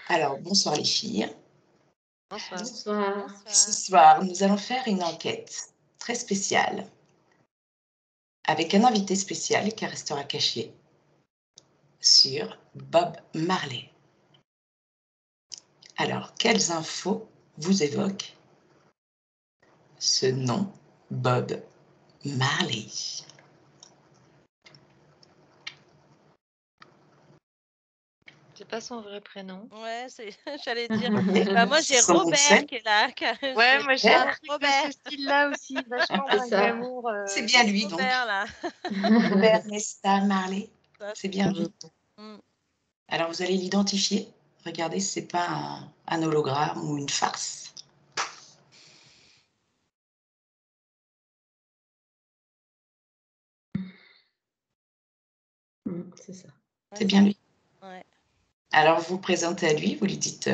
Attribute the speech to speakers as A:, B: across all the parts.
A: Alors, bonsoir les filles.
B: Bonsoir.
C: Bonsoir.
A: Ce soir, nous allons faire une enquête très spéciale avec un invité spécial qui restera caché sur Bob Marley. Alors, quelles infos vous évoque ce nom, Bob Marley?
B: C'est pas son vrai prénom.
C: Ouais, j'allais dire.
A: Ok.
C: Bah, moi, j'ai
A: Son nom de
C: Robert
A: scène.
C: qui est là.
B: Ouais, moi j'ai un
A: Robert.
B: truc de ce style-là aussi, vachement
C: C'est
B: dans le
C: ça.
B: glamour.
A: C'est bien lui, donc.
C: Robert, là.
A: Robert Nesta Marley.
C: Ça,
A: C'est bien lui.
C: Mm.
A: Alors, vous allez l'identifier. Regardez si c'est pas un hologramme ou une farce.
C: C'est ça.
A: C'est bien lui.
C: Ouais.
A: Alors, vous vous présentez à lui, vous lui dites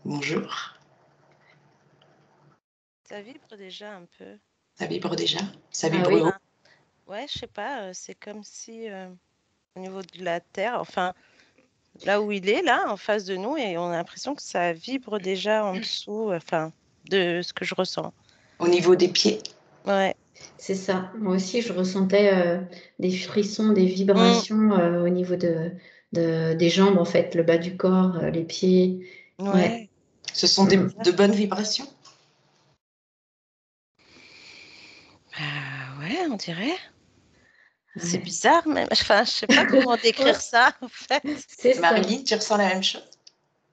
A: bonjour.
C: Ça vibre déjà un peu.
A: Ça vibre déjà? Ça
C: Ah
A: vibre
C: oui.
A: haut?
C: Ouais, je sais pas, c'est comme si au niveau de la Terre, enfin, là où il est, là, en face de nous, et on a l'impression que ça vibre déjà en dessous, enfin, de ce que je ressens.
A: Au niveau des pieds?
C: Ouais.
D: C'est ça. Moi aussi, je ressentais des frissons, des vibrations au niveau des jambes, en fait, le bas du corps, les pieds.
C: Ouais.
A: Ce sont de bonnes vibrations?
C: Ouais, on dirait. C'est bizarre, même. Enfin, je sais pas comment décrire ça, en fait.
D: C'est ça.
A: Marilyn, tu ressens la même chose?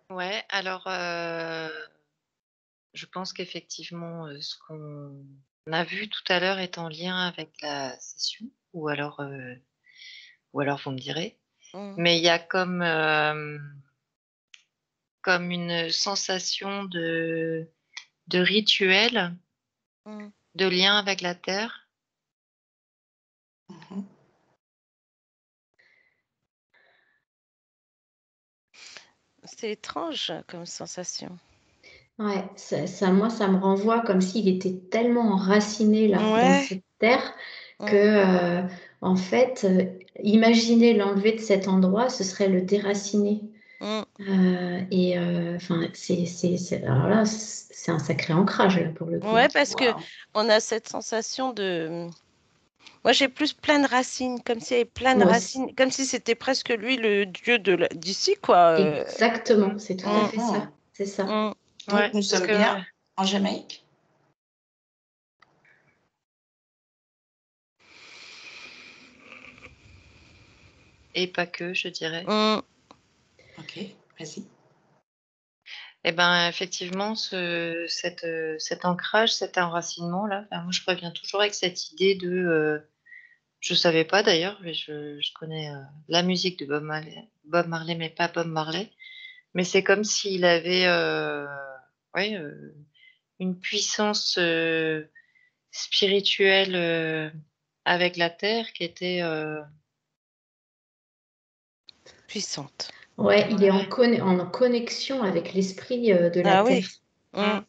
B: Ouais, alors je pense qu'effectivement, ce qu'on a vu tout à l'heure est en lien avec la session, ou alors vous me direz. Mais il y a comme une sensation de rituel, de lien avec la terre.
A: Mhm.
C: C'est étrange comme sensation.
D: Ouais, moi, ça me renvoie comme s'il était tellement enraciné là, dans cette terre que, en fait, imaginer l'enlever de cet endroit, ce serait le déraciner. Enfin, alors là, c'est un sacré ancrage là, pour le coup.
C: Ouais, parce que on a cette sensation de. Moi, j'ai plus plein de racines, comme s'il y avait plein de
D: Moi
C: racines, comme si c'était presque lui le dieu d'ici, quoi.
D: Exactement, c'est tout à fait ça. C'est ça.
A: Donc,
B: Ouais,
A: nous sommes bien en Jamaïque?
B: Et pas que, je dirais.
A: Ok, vas-y.
B: Eh ben, effectivement, cet ancrage, cet enracinement-là, moi, je reviens toujours avec cette idée de... je savais pas d'ailleurs, mais je connais la musique de Bob Marley, mais pas Bob Marley. Mais c'est comme s'il avait une puissance spirituelle avec la terre qui était...
C: puissante.
D: Ouais, il est en connexion avec l'esprit de la terre.
C: Oui.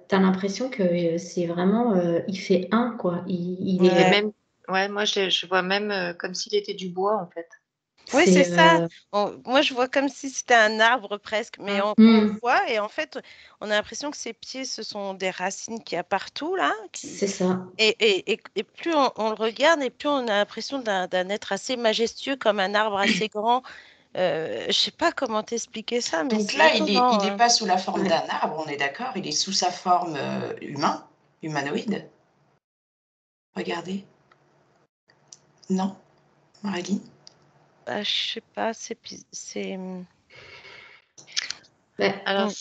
D: T'as l'impression que c'est vraiment, il fait un, quoi. Il
B: Et
D: est.
B: même, moi je vois même comme s'il était du bois en fait.
C: Oui, c'est ça. Moi, je vois comme si c'était un arbre presque, mais on le voit et en fait, on a l'impression que ses pieds, ce sont des racines qu'il y a partout là.
D: C'est ça.
C: Et plus on le regarde et plus on a l'impression d'un être assez majestueux comme un arbre assez grand. Je sais pas comment t'expliquer ça, mais
A: Donc
C: c'est
A: là, il
C: étonnant.
A: n'est pas sous la forme d'un arbre, on est d'accord, il est sous sa forme humanoïde. Regardez. Non, Marilyn?
C: Je sais pas,
B: Alors,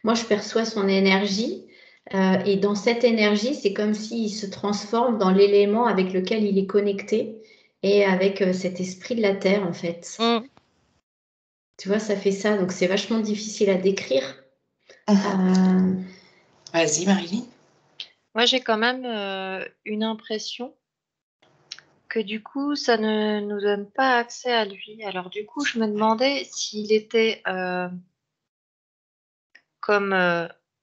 D: moi, je perçois son énergie. Et dans cette énergie, c'est comme s'il se transforme dans l'élément avec lequel il est connecté et avec cet esprit de la terre, en fait. Tu vois, ça fait ça. Donc, c'est vachement difficile à décrire.
A: Vas-y, Marilyn.
B: Moi, j'ai quand même une impression que du coup, ça ne nous donne pas accès à lui. Alors du coup, je me demandais s'il était comme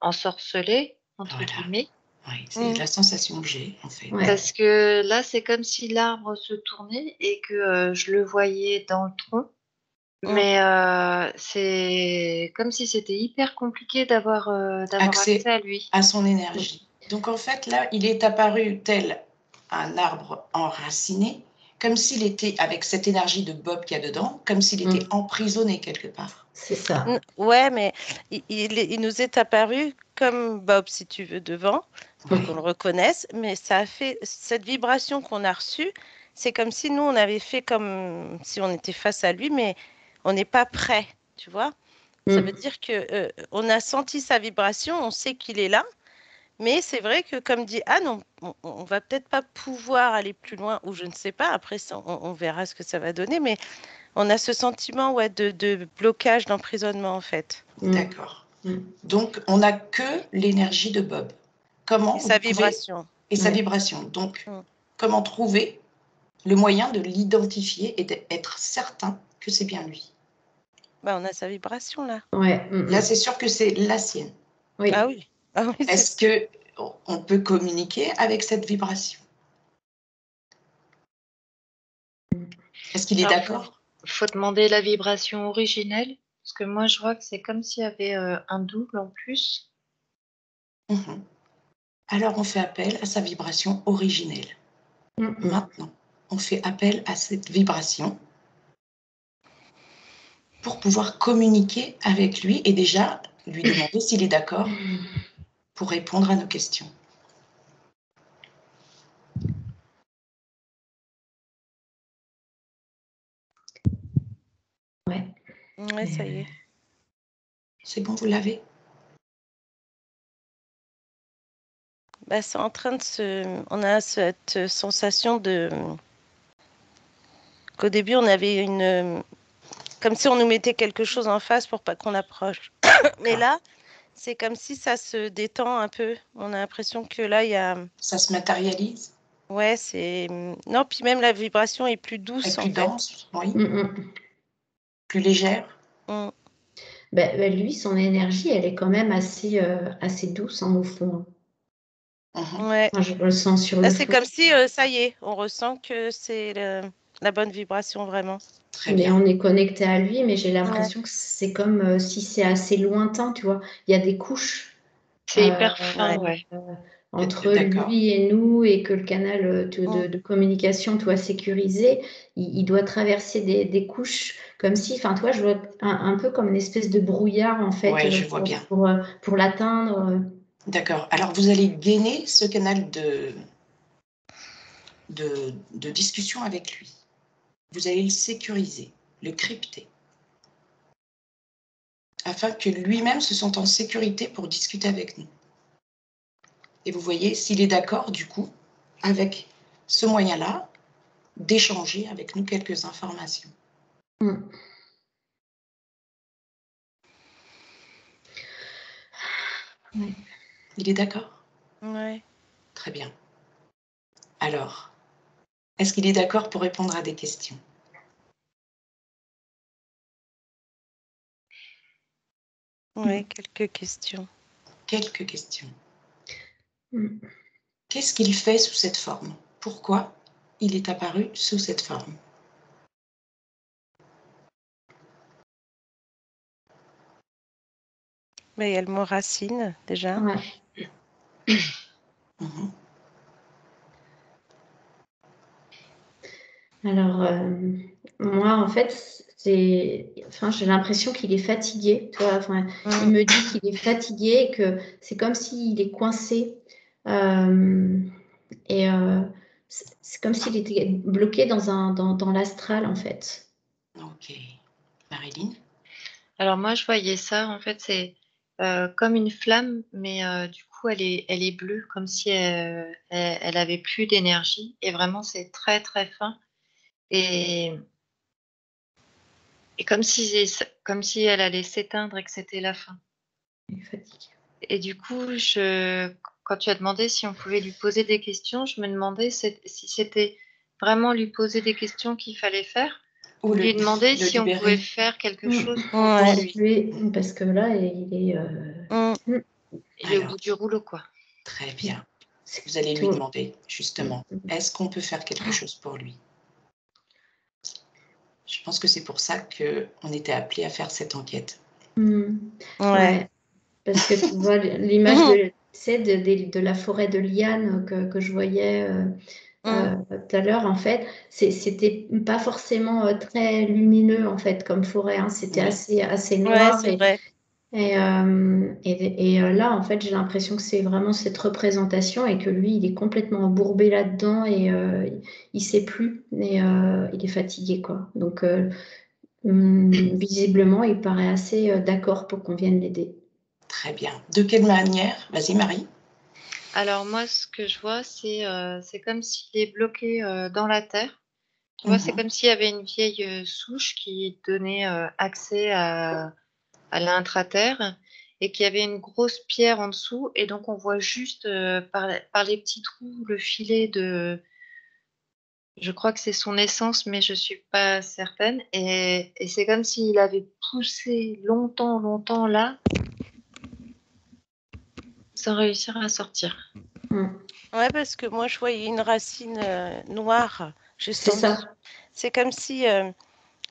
B: ensorcelé, entre guillemets.
A: Oui, c'est la sensation que j'ai, en fait.
D: Ouais.
B: Parce que là, c'est comme si l'arbre se tournait et que je le voyais dans le tronc. Mais c'est comme si c'était hyper compliqué d'avoir accès à lui.
A: À son énergie. Donc, en fait, là, il est apparu tel un arbre enraciné, comme s'il était, avec cette énergie de Bob qu'il y a dedans, comme s'il était emprisonné quelque part.
D: C'est ça.
C: Ouais, mais il nous est apparu comme Bob, si tu veux, devant, pour
A: Oui.
C: qu'on le reconnaisse, mais ça a fait cette vibration qu'on a reçue, c'est comme si nous, on avait fait comme si on était face à lui, mais on n'est pas prêt, tu vois? Ça veut dire que on a senti sa vibration, on sait qu'il est là, mais c'est vrai que, comme dit Anne, on va peut-être pas pouvoir aller plus loin, ou je ne sais pas, après, on verra ce que ça va donner, mais on a ce sentiment de blocage, d'emprisonnement, en fait.
A: D'accord. Donc, on n'a que l'énergie de Bob. Comment
C: Et sa vibration.
A: Et sa vibration. Donc, comment trouver le moyen de l'identifier et d'être certain que c'est bien lui?
C: Bah, on a sa vibration, là.
D: Ouais.
A: Là, c'est sûr que c'est la sienne.
D: Oui.
C: Ah oui. Ah oui, c'est
A: Est-ce que on peut communiquer avec cette vibration? Est-ce qu'il est
B: Alors,
A: d'accord?
B: faut demander la vibration originelle, parce que moi, je vois que c'est comme s'il y avait un double en plus.
A: Alors, on fait appel à sa vibration originelle. Maintenant, on fait appel à cette vibration pour pouvoir communiquer avec lui et déjà lui demander s'il est d'accord pour répondre à nos questions.
D: Ouais.
C: Ouais, ça y est.
A: C'est bon, vous l'avez?
C: Bah, c'est en train de se... On a cette sensation qu'au début, on avait une... Comme si on nous mettait quelque chose en face pour pas qu'on approche. Mais là, c'est comme si ça se détend un peu. On a l'impression que là, il y a...
A: Ça se matérialise?
C: Ouais, c'est... Non, puis même la vibration est plus douce,
A: Et plus
C: en fait.
A: dense, oui. Plus légère?
D: Lui, son énergie, elle est quand même assez douce, au fond.
C: Ouais.
D: Enfin, je le sens sur
C: Là,
D: le
C: c'est
D: fond.
C: comme si, ça y est, on ressent que c'est la bonne vibration, vraiment.
A: Très bien.
D: On est connecté à lui, mais j'ai l'impression que c'est comme si c'est assez lointain, tu vois. Il y a des couches.
B: C'est hyper fin, ouais.
D: Entre lui et nous, et que le canal de communication soit sécurisé, il doit traverser des couches comme si, enfin, toi, je vois un peu comme une espèce de brouillard, en fait,
A: ouais, je vois bien.
D: pour l'atteindre.
A: D'accord. Alors, vous allez gainer ce canal de discussion avec lui. Vous allez le sécuriser, le crypter, afin que lui-même se sente en sécurité pour discuter avec nous. Et vous voyez s'il est d'accord, du coup, avec ce moyen-là, d'échanger avec nous quelques informations.
D: Ouais.
A: Il est d'accord?
C: Ouais.
A: Très bien. Alors, est-ce qu'il est d'accord pour répondre à des questions?
C: Oui, quelques questions.
A: Quelques questions. Qu'est-ce qu'il fait sous cette forme? Pourquoi il est apparu sous cette forme?
C: Mais il y a le mot racine, déjà.
D: Ouais. Alors, moi, en fait, j'ai l'impression qu'il est fatigué. Tu vois, il me dit qu'il est fatigué et que c'est comme s'il est coincé. Et c'est comme s'il était bloqué dans l'astral, en fait.
A: Ok. Marilyn?
B: Alors moi, je voyais ça, en fait, c'est comme une flamme, mais du coup, elle est bleue, comme si elle avait plus d'énergie. Et vraiment, c'est très, très fin. Et comme si elle allait s'éteindre et que c'était la fin.
D: Il est fatigué.
B: Et du coup, quand tu as demandé si on pouvait lui poser des questions, je me demandais si c'était vraiment lui poser des questions qu'il fallait faire ou lui demander si on pouvait faire quelque chose pour lui.
D: Parce que là, il est...
B: Il est au bout du rouleau, quoi.
A: Très bien. Vous allez lui
D: tout.
A: demander, justement, est-ce qu'on peut faire quelque chose pour lui? Je pense que c'est pour ça qu'on était appelés à faire cette enquête.
C: Ouais.
D: Ouais. Parce que tu vois l'image de la forêt de lianes que je voyais tout à l'heure, en fait, c'était pas forcément très lumineux, en fait, comme forêt, hein. C'était
A: Oui.
D: assez
C: Ouais,
D: noir.
C: c'est vrai.
D: Et là, en fait, j'ai l'impression que c'est vraiment cette représentation et que lui, il est complètement embourbé là-dedans et il sait plus. Et il est fatigué, quoi. Donc, visiblement, il paraît assez d'accord pour qu'on vienne l'aider.
A: Très bien. De quelle manière? Vas-y, Marie.
B: Alors moi, ce que je vois, c'est comme s'il est bloqué dans la terre. Tu vois, c'est comme s'il y avait une vieille souche qui donnait accès à l'intraterre et qu'il y avait une grosse pierre en dessous. Et donc, on voit juste par les petits trous le filet de... Je crois que c'est son essence, mais je suis pas certaine. Et c'est comme s'il avait poussé longtemps là, sans réussir à sortir.
C: Ouais, parce que moi, je voyais une racine noire juste
D: C'est
C: en dessous.
D: ça.
C: C'est comme si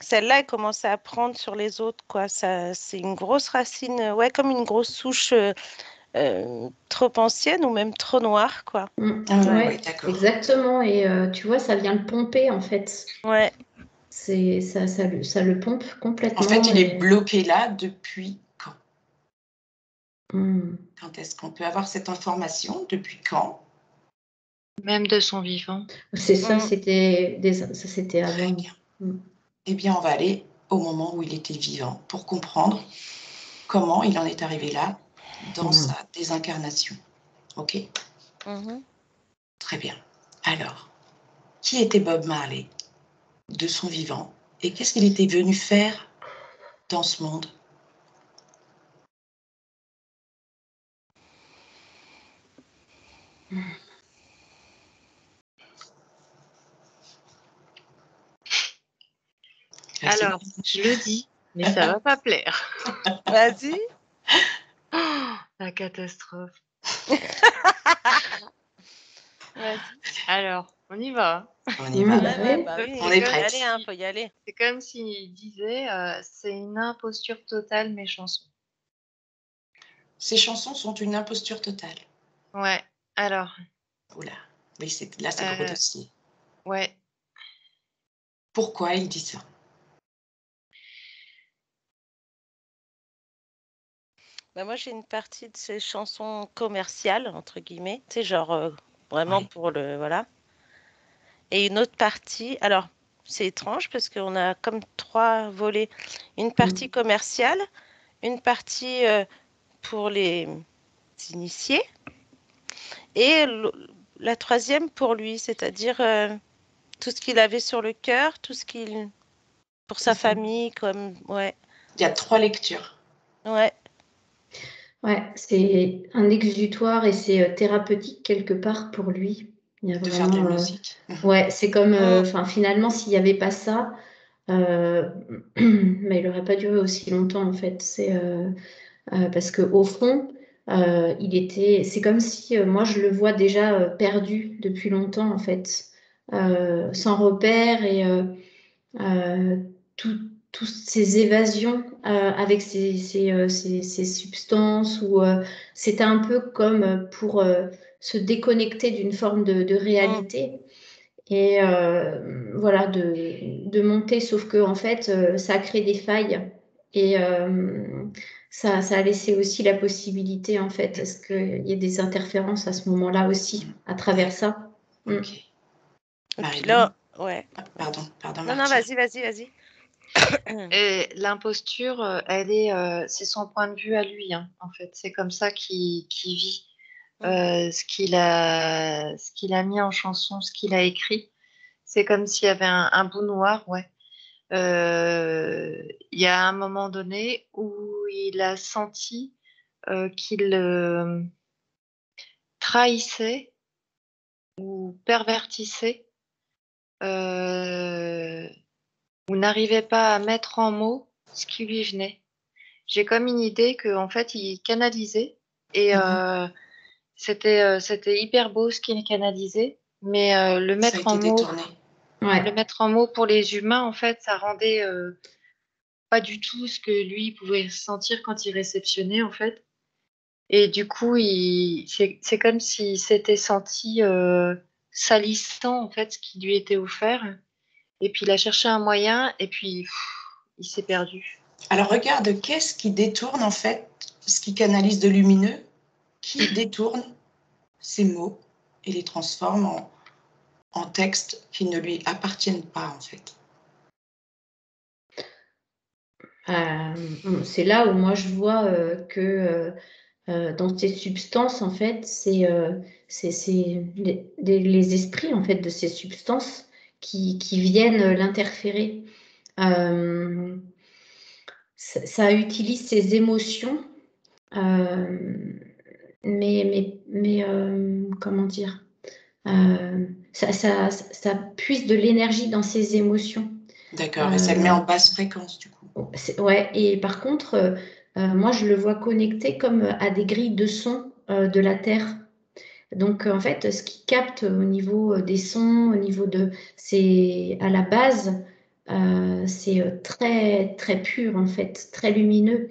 C: celle-là, elle commençait à prendre sur les autres, quoi. Ça, c'est une grosse racine, ouais, comme une grosse souche trop ancienne ou même trop noire, quoi.
A: Ouais,
D: Ouais,
A: d'accord.
D: exactement. Et tu vois, ça vient le pomper, en fait.
C: Ouais.
D: Ça le pompe complètement.
A: En fait, il est
D: et-
A: bloqué là depuis quand?
D: Hmm.
A: Quand est-ce qu'on peut avoir cette information? Depuis quand?
B: Même de son vivant.
D: C'est ça,
C: Mm.
D: c'était
A: Très
D: avant.
A: bien. Eh bien, on va aller au moment où il était vivant pour comprendre comment il en est arrivé là dans sa désincarnation. OK?
C: Mhm.
A: Très bien. Alors, qui était Bob Marley de son vivant et qu'est-ce qu'il était venu faire dans ce monde? Vas-y.
B: Alors, je le dis, mais ça va pas plaire.
C: Vas-y.
B: Oh, la catastrophe.
C: Vas-y.
B: Alors, on y va.
A: On y va.
C: Ouais, ouais,
D: Ouais.
C: bah oui,
A: On
B: C'est
A: est
C: faut y
A: prête.
C: aller, hein, faut y aller.
B: C'est comme s'il disait, c'est une imposture totale, mes chansons.
A: Ces chansons sont une imposture totale.
B: Ouais, alors,
A: Oula, oui, là, c'est gros
B: euh,
A: dossier.
B: ouais.
A: Pourquoi il dit ça?
C: Bah, moi, j'ai une partie de ces chansons commerciales, entre guillemets, tu sais, genre vraiment
A: Oui.
C: pour le. Voilà. Et une autre partie, alors, c'est étrange parce qu'on a comme trois volets. Une partie commerciale, une partie pour les initiés et la troisième pour lui, c'est-à-dire tout ce qu'il avait sur le cœur, tout ce qu'il. Pour sa
D: C'est ça.
C: famille, comme. Ouais,
A: Il y a 3 lectures.
C: ouais.
D: Ouais, c'est un exutoire et c'est thérapeutique quelque part pour lui. Il y a
A: De faire de la
D: vraiment.
A: musique.
D: Ouais, c'est comme.
C: Mm.
D: Enfin, finalement, s'il n'y avait pas ça, mais il n'aurait pas duré aussi longtemps, en fait. Parce que au fond, c'est comme si moi je le vois déjà perdu depuis longtemps en fait, sans repère et tout- toutes ces évasions avec ces substances ou c'était un peu comme pour se déconnecter d'une forme de
C: Mm.
D: réalité. Et voilà, de monter, sauf que en fait, ça a créé des failles et ça a laissé aussi la possibilité, en fait, à ce qu'il y ait des interférences à ce moment-là aussi, à travers ça.
A: Ok.
C: Et puis
A: Marilyn.
C: là, ouais.
A: Pardon,
C: Non, non,
A: Martine.
C: vas-y.
B: Et l'imposture, c'est son point de vue à lui, hein, en fait. C'est comme ça qu'il vit ce qu'il a mis en chanson, ce qu'il a écrit. C'est comme s'il y avait un bout noir, ouais. Il y a un moment donné où il a senti qu'il trahissait ou pervertissait euh, ou n'arrivait pas à mettre en mots ce qui lui venait. J'ai comme une idée que en fait il canalisait et C'était hyper beau ce qu'il canalisait, mais le
A: Ça a
B: mettre
A: été
B: en mots,
A: détourné.
D: Ouais.
B: pour les humains, en fait, ça rendait pas du tout ce que lui pouvait sentir quand il réceptionnait, en fait. Et du coup, c'est comme s'il s'était senti salissant, en fait, ce qui lui était offert. Et puis, il a cherché un moyen, et puis, il s'est perdu.
A: Alors regarde, qu'est-ce qui détourne en fait ce qui canalise de lumineux? Qui détourne ces mots et les transforme en textes qui ne lui appartiennent pas en fait?
D: C'est là où moi je vois que dans ces substances, en fait, c'est les esprits en fait de ces substances qui viennent l'interférer. Euh, ça utilise ses émotions, euh, mais comment dire, ça puise de l'énergie dans ses émotions.
A: D'accord, et ça le met en basse fréquence du coup.
D: Ouais, et par contre, moi je le vois connecté comme à des grilles de son de la Terre. Donc en fait, ce qui capte au niveau des sons, au niveau de, c'est à la base, c'est très très pur en fait, très lumineux.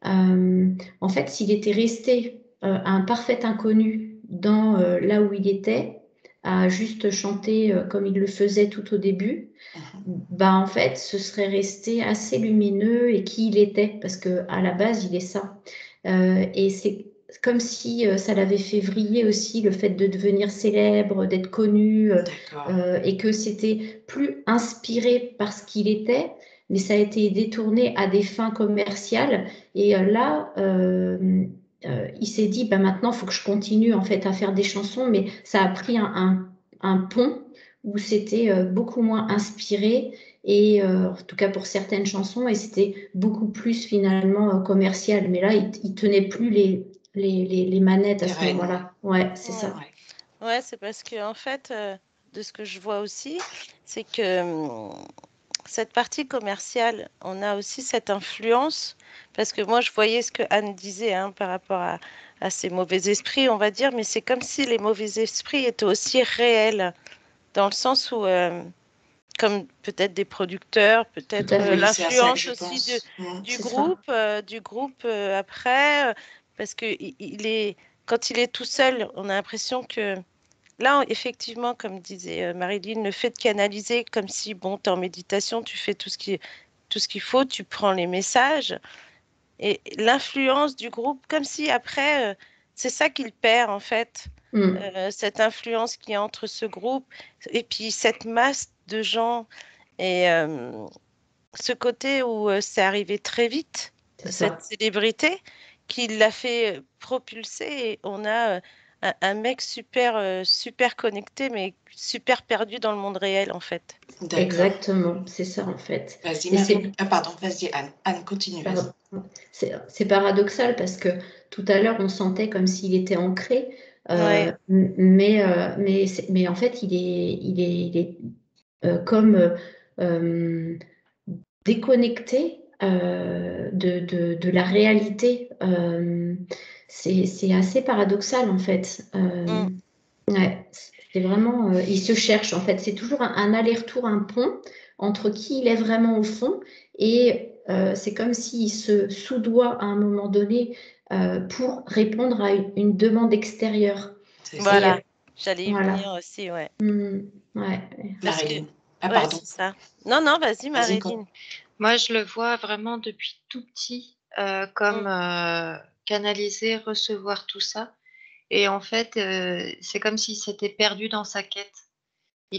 D: En fait, s'il était resté un parfait inconnu dans là où il était, à juste chanter comme il le faisait tout au début, bah en fait, ce serait resté assez lumineux et qui il était, parce que à la base, il est ça. Et c'est comme si ça l'avait fait vriller aussi le fait de devenir célèbre, d'être connu,
A: D'accord.
D: et que c'était plus inspiré par ce qu'il était, mais ça a été détourné à des fins commerciales. Et là, il s'est dit, bah maintenant, il faut que je continue en fait à faire des chansons, mais ça a pris un pont où c'était beaucoup moins inspiré et en tout cas pour certaines chansons et c'était beaucoup plus finalement commercial. Mais là, il tenait plus les manettes à
A: Les
D: ce
A: rênes,
D: moment-là. Ouais, c'est
C: Ouais.
D: ça.
A: ouais.
C: Ouais, c'est parce que en fait, de ce que je vois aussi, c'est que cette partie commerciale, on a aussi cette influence, parce que moi je voyais ce que Anne disait hein, par rapport à ces mauvais esprits, on va dire, mais c'est comme si les mauvais esprits étaient aussi réels, dans le sens où, comme peut-être des producteurs,
D: Tout
C: peut-être
D: à fait.
A: Oui, c'est à ça que
C: l'influence
A: je
C: aussi
A: pense.
C: du
D: C'est ça.
C: groupe, après, parce que il est, quand il est tout seul, on a l'impression que là, effectivement, comme disait Marilyn, le fait de canaliser comme si, bon, tu es en méditation, tu fais tout ce qu'il faut, tu prends les messages et l'influence du groupe, comme si après, c'est ça qu'il perd en fait,
D: Mm.
C: cette influence qui est entre ce groupe et puis cette masse de gens et ce côté où c'est arrivé très vite,
D: C'est
C: cette
D: ça.
C: célébrité qui l'a fait propulser et on a un mec super, super connecté, mais super perdu dans le monde réel, en fait.
A: D'accord.
D: Exactement. C'est ça en fait.
A: Vas-y,
D: Et
A: Marie.
D: c'est
A: Ah, pardon, vas-y, Anne. Anne, continue, vas-y.
D: Par- c'est paradoxal parce que tout à l'heure, on sentait comme s'il était ancré,
C: Ouais.
D: mais en fait, il est comme euh, déconnecté de la réalité. C'est assez paradoxal en fait.
C: Mm.
D: Ouais, c'est vraiment, il se cherche en fait. C'est toujours un aller-retour, un pont entre qui il est vraiment au fond et c'est comme s'il se soudoie à un moment donné pour répondre à une demande extérieure.
A: C'est ça.
D: Et
C: Voilà. J'allais y
D: voilà.
C: venir aussi, ouais.
D: Ouais.
C: Parce que,
A: Marilyn. Ah,
C: ouais,
A: pardon.
C: c'est ça. Non, non, vas-y,
A: Vas-y,
C: Marilyn.
B: Moi, je le vois vraiment depuis tout petit, comme
C: Mm.
B: canaliser, recevoir tout ça. Et en fait, c'est comme s'il s'était perdu dans sa quête.
A: Oui.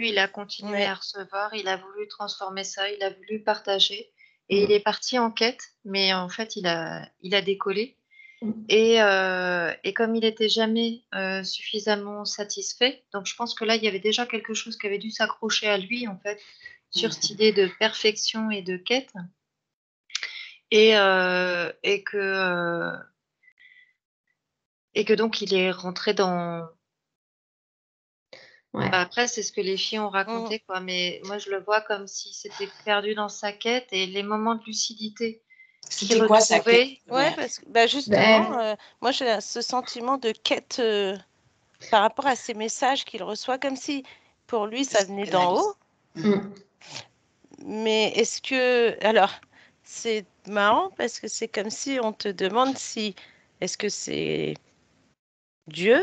B: Il a continué
C: Ouais.
B: à recevoir, il a voulu transformer ça, il a voulu partager. Et il
D: Mm.
B: est parti en quête, mais en fait, il a décollé.
D: Mm.
B: Et comme il n'était jamais suffisamment satisfait, donc je pense que là, il y avait déjà quelque chose qui avait dû s'accrocher à lui, en fait, sur cette idée de perfection et de quête. Et et que donc il est rentré dans.
D: Ouais.
B: Bah, après, c'est ce que les filles ont
C: Mm.
B: raconté, quoi. Mais moi, je le vois comme s'il s'était perdu dans sa quête et les moments de lucidité
A: C'était quoi sa quête?
C: Ouais, parce que justement, moi j'ai ce sentiment de quête par rapport à ces messages qu'il reçoit, comme si pour lui ça venait d'en haut. Mais est-ce que... Alors, c'est marrant parce que c'est comme si on te demande si... Est-ce que c'est Dieu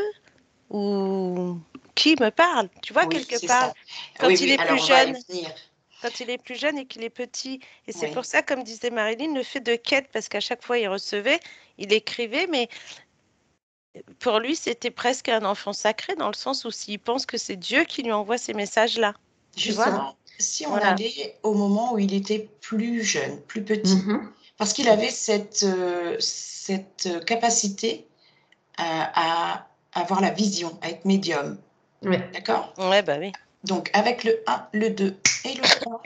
C: ou qui me parle? Tu vois,
A: Oui,
C: quelque
A: c'est
C: part,
A: ça.
C: quand
A: Oui,
C: il
A: oui,
C: est
A: alors
C: plus
A: on va y
C: jeune,
A: venir.
C: quand il est plus jeune et qu'il est petit. Et c'est
A: Oui.
C: pour ça, comme disait Marilyn, le fait de quête, parce qu'à chaque fois il recevait, il écrivait, mais pour lui, c'était presque un enfant sacré dans le sens où s'il pense que c'est Dieu qui lui envoie ces messages-là. Tu vois?
A: Justement, si on
C: Voilà.
A: allait au moment où il était plus jeune, plus petit, parce qu'il avait cette capacité à avoir la vision, à être médium.
D: Ouais.
A: D'accord?
C: Ouais, bah oui.
A: Donc, avec le 1, le 2 et le 3,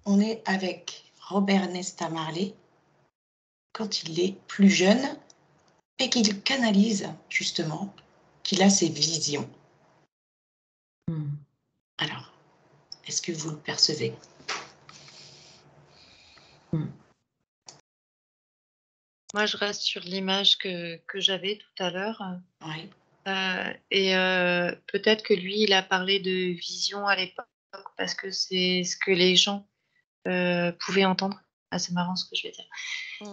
A: on est avec Robert Nesta Marley quand il est plus jeune et qu'il canalise, justement, qu'il a ses visions. Alors, est-ce que vous le percevez?
B: Moi, je reste sur l'image que j'avais tout à l'heure.
A: Oui.
B: Et peut-être que lui, il a parlé de vision à l'époque parce que c'est ce que les gens pouvaient entendre. Ah, c'est marrant ce que je vais dire.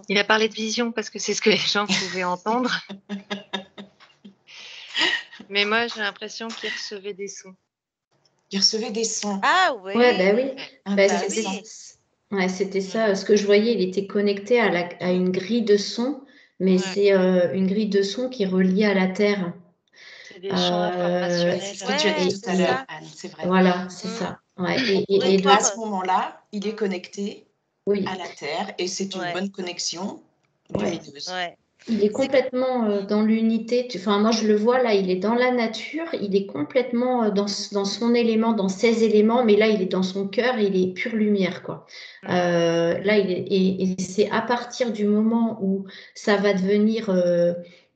B: Il a parlé de vision parce que c'est ce que les gens pouvaient entendre. Mais moi, j'ai l'impression qu'il recevait des sons.
A: Il recevait des sons.
C: Ah oui.
D: Ouais, bah oui.
A: Intéressant.
D: C'était ça. Ce que je voyais, il était connecté à une grille de son, mais c'est une grille de son qui est reliée à la Terre.
B: C'est des champs informationnels.
A: C'est ce que tu as dit tout à l'heure, Anne, c'est vrai.
D: Voilà, c'est ça. Ouais. Et
A: Donc, à ce moment-là, il est connecté à la Terre et c'est une bonne connexion lumineuse.
C: Ouais.
D: Il est complètement dans l'unité. Enfin, moi, je le vois là, il est dans la nature, il est complètement dans son élément, dans ses éléments, mais là, il est dans son cœur, il est pure lumière, quoi. Là, et c'est à partir du moment où ça va devenir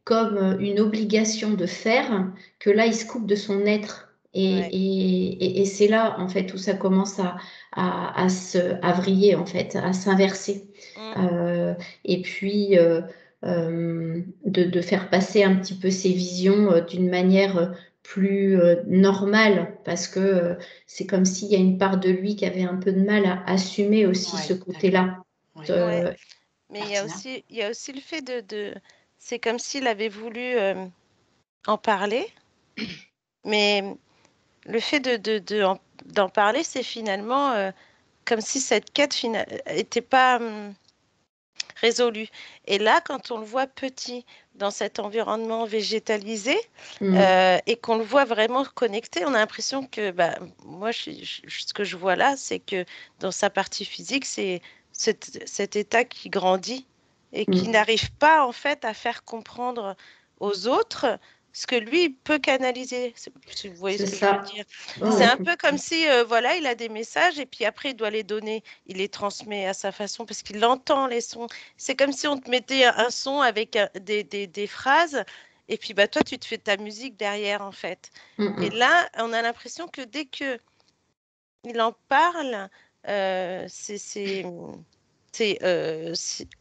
D: comme une obligation de faire que là, il se coupe de son être. Et c'est là, en fait, où ça commence à vriller, en fait, à s'inverser. Et puis de faire passer un petit peu ses visions d'une manière plus normale, parce que c'est comme s'il y a une part de lui qui avait un peu de mal à assumer aussi ce côté-là.
C: Mais il y a aussi le fait c'est comme s'il avait voulu en parler, mais le fait d'en parler, c'est finalement comme si cette quête n'était pas résolue. Et là, quand on le voit petit dans cet environnement végétalisé et qu'on le voit vraiment connecté, on a l'impression que, moi, ce que je vois là, c'est que dans sa partie physique, c'est cet état qui grandit et qui n'arrive pas, en fait, à faire comprendre aux autres ce que lui peut canaliser, si vous voyez ce que je veux dire. C'est un peu comme si, voilà, il a des messages et puis après, il doit les donner, il les transmet à sa façon parce qu'il entend les sons. C'est comme si on te mettait un son avec des phrases et puis toi, tu te fais ta musique derrière, en fait. Et là, on a l'impression que dès que il en parle,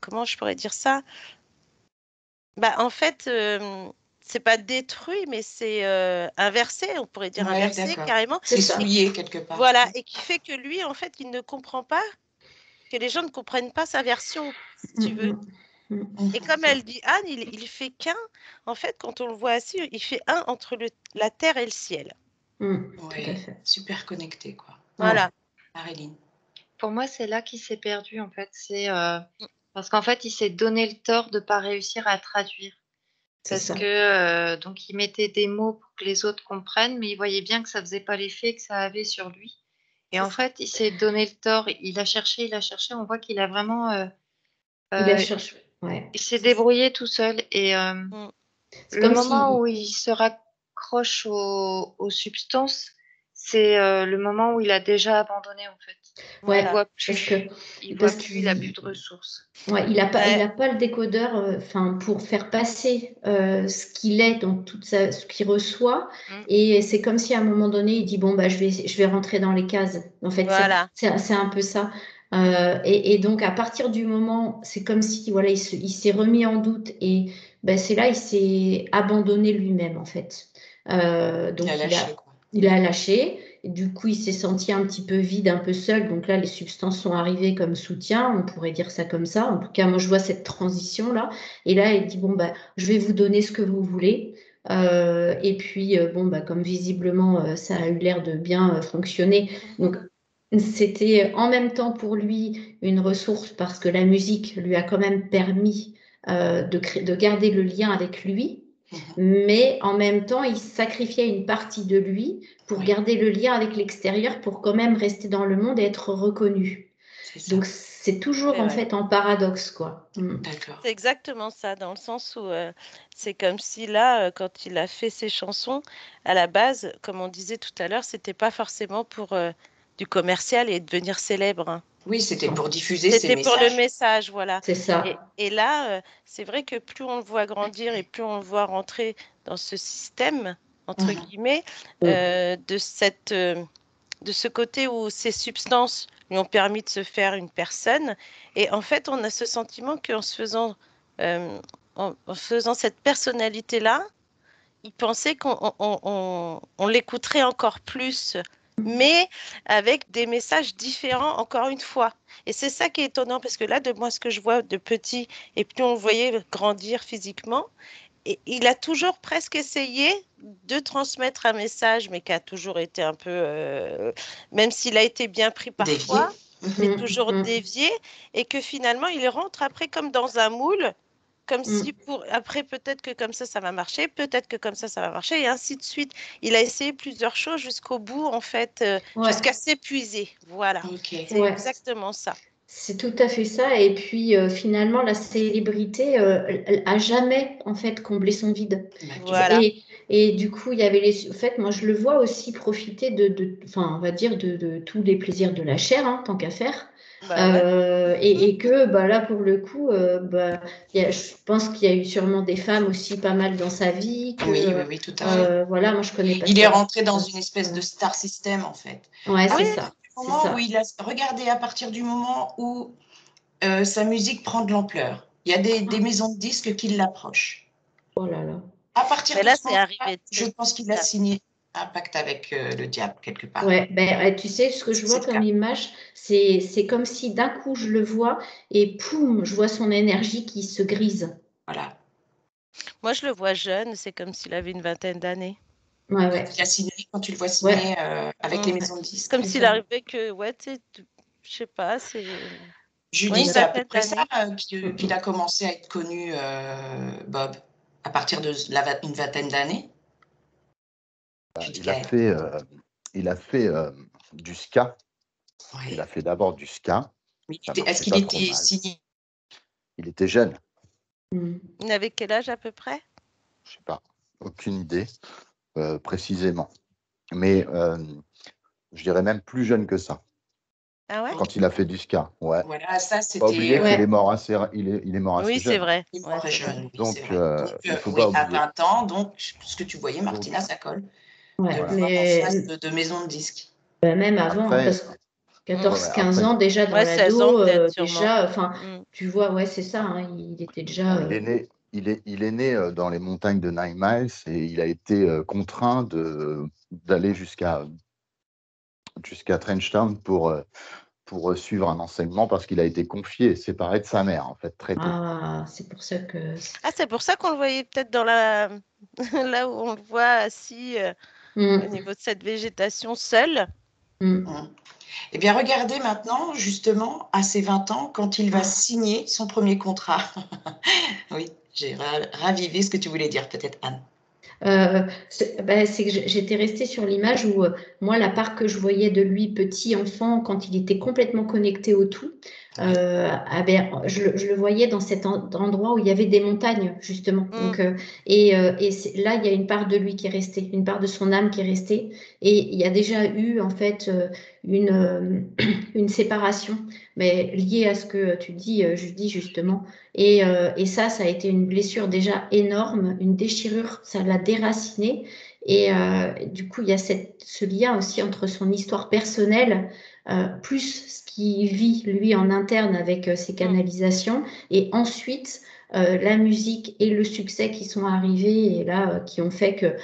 C: comment je pourrais dire ça? En fait, c'est pas détruit, mais c'est inversé, on pourrait dire inversé carrément.
A: C'est souillé quelque part.
C: Voilà, et qui fait que lui, en fait, il ne comprend pas, que les gens ne comprennent pas sa version, si tu veux. Et comme elle dit Anne, il fait qu'un, en fait, quand on le voit assis, il fait un entre la terre et le ciel.
A: Oui, super connecté, quoi.
C: Voilà.
A: Marilyn.
B: Pour moi, c'est là qu'il s'est perdu, en fait. C'est parce qu'en fait, il s'est donné le tort de ne pas réussir à traduire. Parce que donc il mettait des mots pour que les autres comprennent, mais il voyait bien que ça faisait pas l'effet que ça avait sur lui. Et en fait, il s'est donné le tort. Il a cherché. On voit qu'il a vraiment. Il s'est débrouillé tout seul. Et le moment où il se raccroche aux substances, c'est le moment où il a déjà abandonné, en fait.
D: Ouais,
B: il voit plus. Il voit plus. Il a plus de ressources.
D: Ouais, il a pas le décodeur pour faire passer ce qu'il est dans ce qu'il reçoit. Et c'est comme si à un moment donné, il dit bon, je vais rentrer dans les cases. En fait, c'est un peu ça. Et donc, à partir du moment, c'est comme si voilà, il s'est remis en doute et ben, c'est là, il s'est abandonné lui-même, en fait. Donc, il a lâché. Et du coup, il s'est senti un petit peu vide, un peu seul. Donc là, les substances sont arrivées comme soutien, on pourrait dire ça comme ça. En tout cas, moi, je vois cette transition-là. Et là, il dit, bon, bah, je vais vous donner ce que vous voulez. Et puis, bon, bah, comme visiblement, ça a eu l'air de bien fonctionner. Donc, c'était en même temps pour lui une ressource parce que la musique lui a quand même permis de garder le lien avec lui, mais en même temps, il sacrifiait une partie de lui pour garder le lien avec l'extérieur, pour quand même rester dans le monde et être reconnu. Donc, c'est toujours en fait en paradoxe, quoi.
A: D'accord.
C: C'est exactement ça, dans le sens où c'est comme si là, quand il a fait ses chansons, à la base, comme on disait tout à l'heure, c'était pas forcément pour du commercial et devenir célèbre, hein.
A: Oui, c'était pour diffuser ses
C: C'était pour
A: messages.
C: le message, voilà.
D: C'est ça.
C: Et là, c'est vrai que plus on le voit grandir et plus on le voit rentrer dans ce système, entre guillemets, de ce côté où ces substances lui ont permis de se faire une personne. Et en fait, on a ce sentiment qu'en en faisant cette personnalité-là, il pensait qu'on l'écouterait encore plus, mais avec des messages différents, encore une fois. Et c'est ça qui est étonnant, parce que là, de moi, ce que je vois de petit, et plus on le voyait grandir physiquement, et il a toujours presque essayé de transmettre un message, mais qui a toujours été un peu, même s'il a été bien pris parfois, mais toujours dévié, et que finalement, il rentre après comme dans un moule, comme si après, peut-être que comme ça va marcher, peut-être que comme ça va marcher, et ainsi de suite. Il a essayé plusieurs choses jusqu'au bout, en fait, jusqu'à s'épuiser. Voilà. C'est exactement ça.
D: C'est tout à fait ça. Et puis finalement, la célébrité, elle a jamais en fait comblé son vide.
C: Voilà.
D: Et du coup, il y avait en fait, moi, je le vois aussi profiter enfin, on va dire de tous les plaisirs de la chair, hein, tant qu'à faire. Et que bah, là, pour le coup, je pense qu'il y a eu sûrement des femmes aussi pas mal dans sa vie.
A: Oui, tout à fait.
D: Voilà, moi, je connais pas.
A: Il est rentré dans une espèce de star system, en fait.
D: Ouais, c'est ça.
A: Où il a regardé à partir du moment où sa musique prend de l'ampleur. Il y a des maisons de disques qui l'approchent.
D: Oh là là.
A: À partir de
C: là,
A: ce moment-là, je pense qu'il a signé un pacte avec le diable quelque part.
D: Ouais, tu sais, ce que je vois comme image, c'est comme si d'un coup je le vois et poum, je vois son énergie qui se grise.
A: Voilà.
C: Moi, je le vois jeune, c'est comme s'il avait une vingtaine d'années.
D: Ouais.
A: Il a signé, quand tu le vois signer avec les maisons de disques.
C: Comme s'il arrivait que, tu sais, je sais pas, c'est...
A: Judy, c'est à peu près ça qu'il a commencé à être connu, Bob, à partir de une vingtaine d'années.
E: Il a fait du ska. Ouais. Il a fait d'abord du ska.
A: Est-ce qu'il était signé?
E: Il était jeune.
C: Il avait quel âge à peu près?
E: Je ne sais pas, aucune idée précisément. Mais je dirais même plus jeune que ça.
C: Ah ouais?
E: Quand il a fait du ska, ouais.
A: Voilà, ça c'était.
E: Pas oublier qu'il est mort assez, il est mort assez jeune.
C: Oui, c'est vrai.
A: Il est mort très jeune.
E: Donc, il faut
A: pas oublier.
E: À
A: 20 ans, donc ce que tu voyais, Martina, ça colle.
D: Ouais,
A: en face de maison de disques.
D: Même avant, parce que 14-15 ans déjà dans l'ado, déjà, enfin, tu vois, ouais, c'est ça, hein, il était déjà.
E: Il est né dans les montagnes de Nine Miles et il a été contraint d'aller jusqu'à Trenchtown pour suivre un enseignement parce qu'il a été confié, séparé de sa mère, en fait, très tôt.
D: Ah, c'est pour ça que...
C: c'est pour ça qu'on le voyait peut-être dans là où on le voit assis au niveau de cette végétation seule.
A: Eh bien, regardez maintenant, justement, à ses 20 ans, quand il va signer son premier contrat. Oui, j'ai ravivé ce que tu voulais dire, peut-être, Anne.
D: C'est que j'étais restée sur l'image où moi, la part que je voyais de lui petit enfant, quand il était complètement connecté au tout, je le voyais dans cet endroit où il y avait des montagnes, justement. Donc, là, il y a une part de lui qui est restée, une part de son âme qui est restée. Et il y a déjà eu, en fait, une séparation, mais liée à ce que tu dis, Judy, justement. Et ça a été une blessure déjà énorme, une déchirure, ça l'a déraciné. Et du coup, il y a ce lien aussi entre son histoire personnelle plus ce qu'il vit lui en interne avec ses canalisations, et ensuite la musique et le succès qui sont arrivés et là qui ont fait que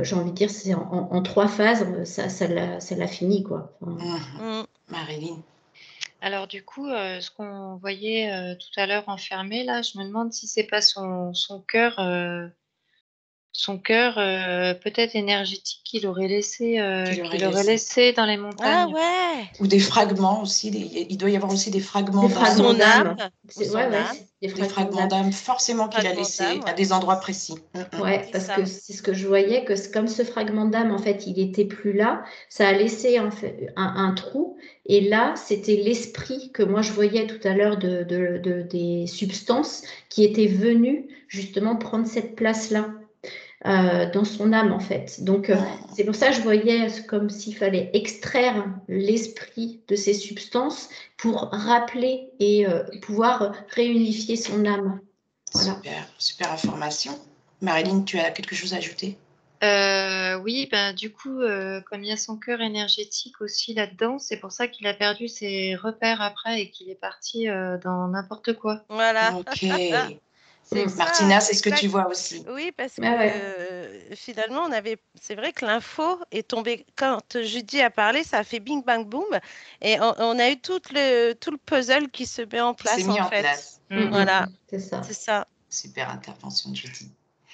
D: j'ai envie de dire c'est en 3 phases, ça l'a fini quoi. Enfin,
A: Marilyn.
B: Alors du coup, ce qu'on voyait tout à l'heure enfermé, là, je me demande si c'est pas son cœur peut-être énergétique qu'il aurait laissé dans les
C: Ah
B: montagnes.
C: ouais.
A: Ou des fragments aussi. Il doit y avoir aussi des fragments
D: des
A: d'âme.
D: fragments
C: Son
D: d'âme.
C: âme.
D: C'est
C: Son
D: ouais,
C: âme.
D: c'est
A: Des fragments d'âme forcément qu'il a
C: Fragments
A: laissés
C: d'âme,
A: à
C: ouais.
A: des endroits précis.
D: Ouais,
C: C'est
D: parce
C: ça.
D: que c'est ce que je voyais, que comme ce fragment d'âme, en fait, il était plus là, ça a laissé en fait, un trou. Et là, c'était l'esprit que moi je voyais tout à l'heure des substances qui étaient venues justement prendre cette place-là dans son âme, en fait. Donc, c'est pour ça que je voyais comme s'il fallait extraire l'esprit de ces substances pour rappeler et pouvoir réunifier son âme. Voilà.
A: Super information. Marilyn, tu as quelque chose à ajouter?
B: Oui, ben, du coup, comme il y a son cœur énergétique aussi là-dedans, c'est pour ça qu'il a perdu ses repères après et qu'il est parti dans n'importe quoi.
C: Voilà.
A: Ok.
C: C'est ça,
A: Martina, c'est ce que
C: exact.
A: tu vois aussi.
C: Oui, parce que
D: Ouais.
C: finalement, c'est vrai que l'info est tombée quand Judy a parlé, ça a fait bing bang boom, et on a eu tout le puzzle qui se met en
A: C'est
C: place
A: mis
C: en
A: en
C: fait.
A: place.
C: Voilà,
D: C'est ça.
C: c'est ça.
A: Super intervention de Judy.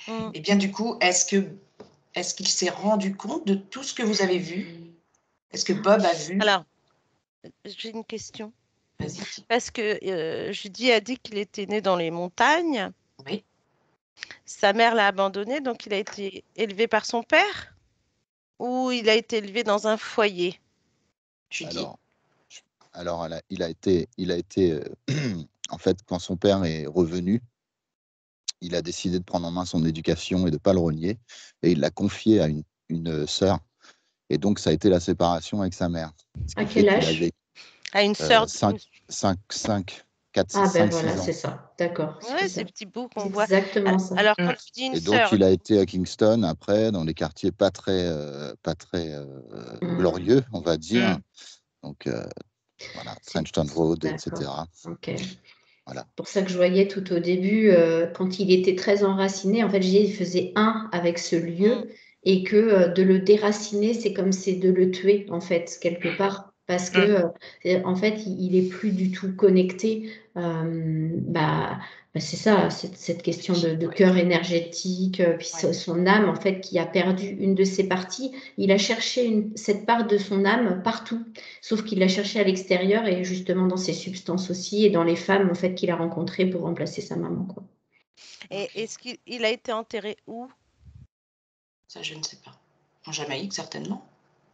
C: Mm.
A: Et bien du coup, est-ce qu'il s'est rendu compte de tout ce que vous avez vu? Est-ce que Bob a vu?
C: Alors, j'ai une question.
A: Vas-y.
C: Parce que Judy a dit qu'il était né dans les montagnes.
A: Oui.
C: Sa mère l'a abandonné, donc il a été élevé par son père ou il a été élevé dans un foyer?
A: Judy.
E: Alors, il a été, en fait, quand son père est revenu, il a décidé de prendre en main son éducation et de ne pas le renier, et il l'a confié à une sœur. Et donc, ça a été la séparation avec sa mère. Ce
D: À
E: qui fait
D: quel
E: qu'il
D: âge?
E: avait
C: À une sœur.
E: 4,
D: Ah ben
E: 5, 6
D: voilà,
E: ans.
D: c'est ça. D'accord, c'est
C: Ouais,
D: ça.
C: ces petits bouts qu'on
D: C'est
C: voit.
D: exactement ça.
C: Alors, quand tu dis une
E: Et donc,
C: sœur,
E: il a été à Kingston, après, dans les quartiers pas très glorieux, on va dire. Donc, voilà, Trenchtown Road, etc.
D: D'accord. Ok.
E: Voilà.
D: C'est pour ça que je voyais tout au début, quand il était très enraciné, en fait, il faisait un avec ce lieu et que de le déraciner, c'est comme c'est de le tuer, en fait, quelque part. Parce que, en fait, il est plus du tout connecté. C'est ça, cette question de cœur énergétique, puis son âme, en fait, qui a perdu une de ses parties. Il a cherché cette part de son âme partout. Sauf qu'il l'a cherché à l'extérieur et justement dans ses substances aussi et dans les femmes en fait qu'il a rencontrées pour remplacer sa maman, quoi.
C: et est-ce qu'il a été enterré où?
A: Ça, je ne sais pas. En Jamaïque, certainement.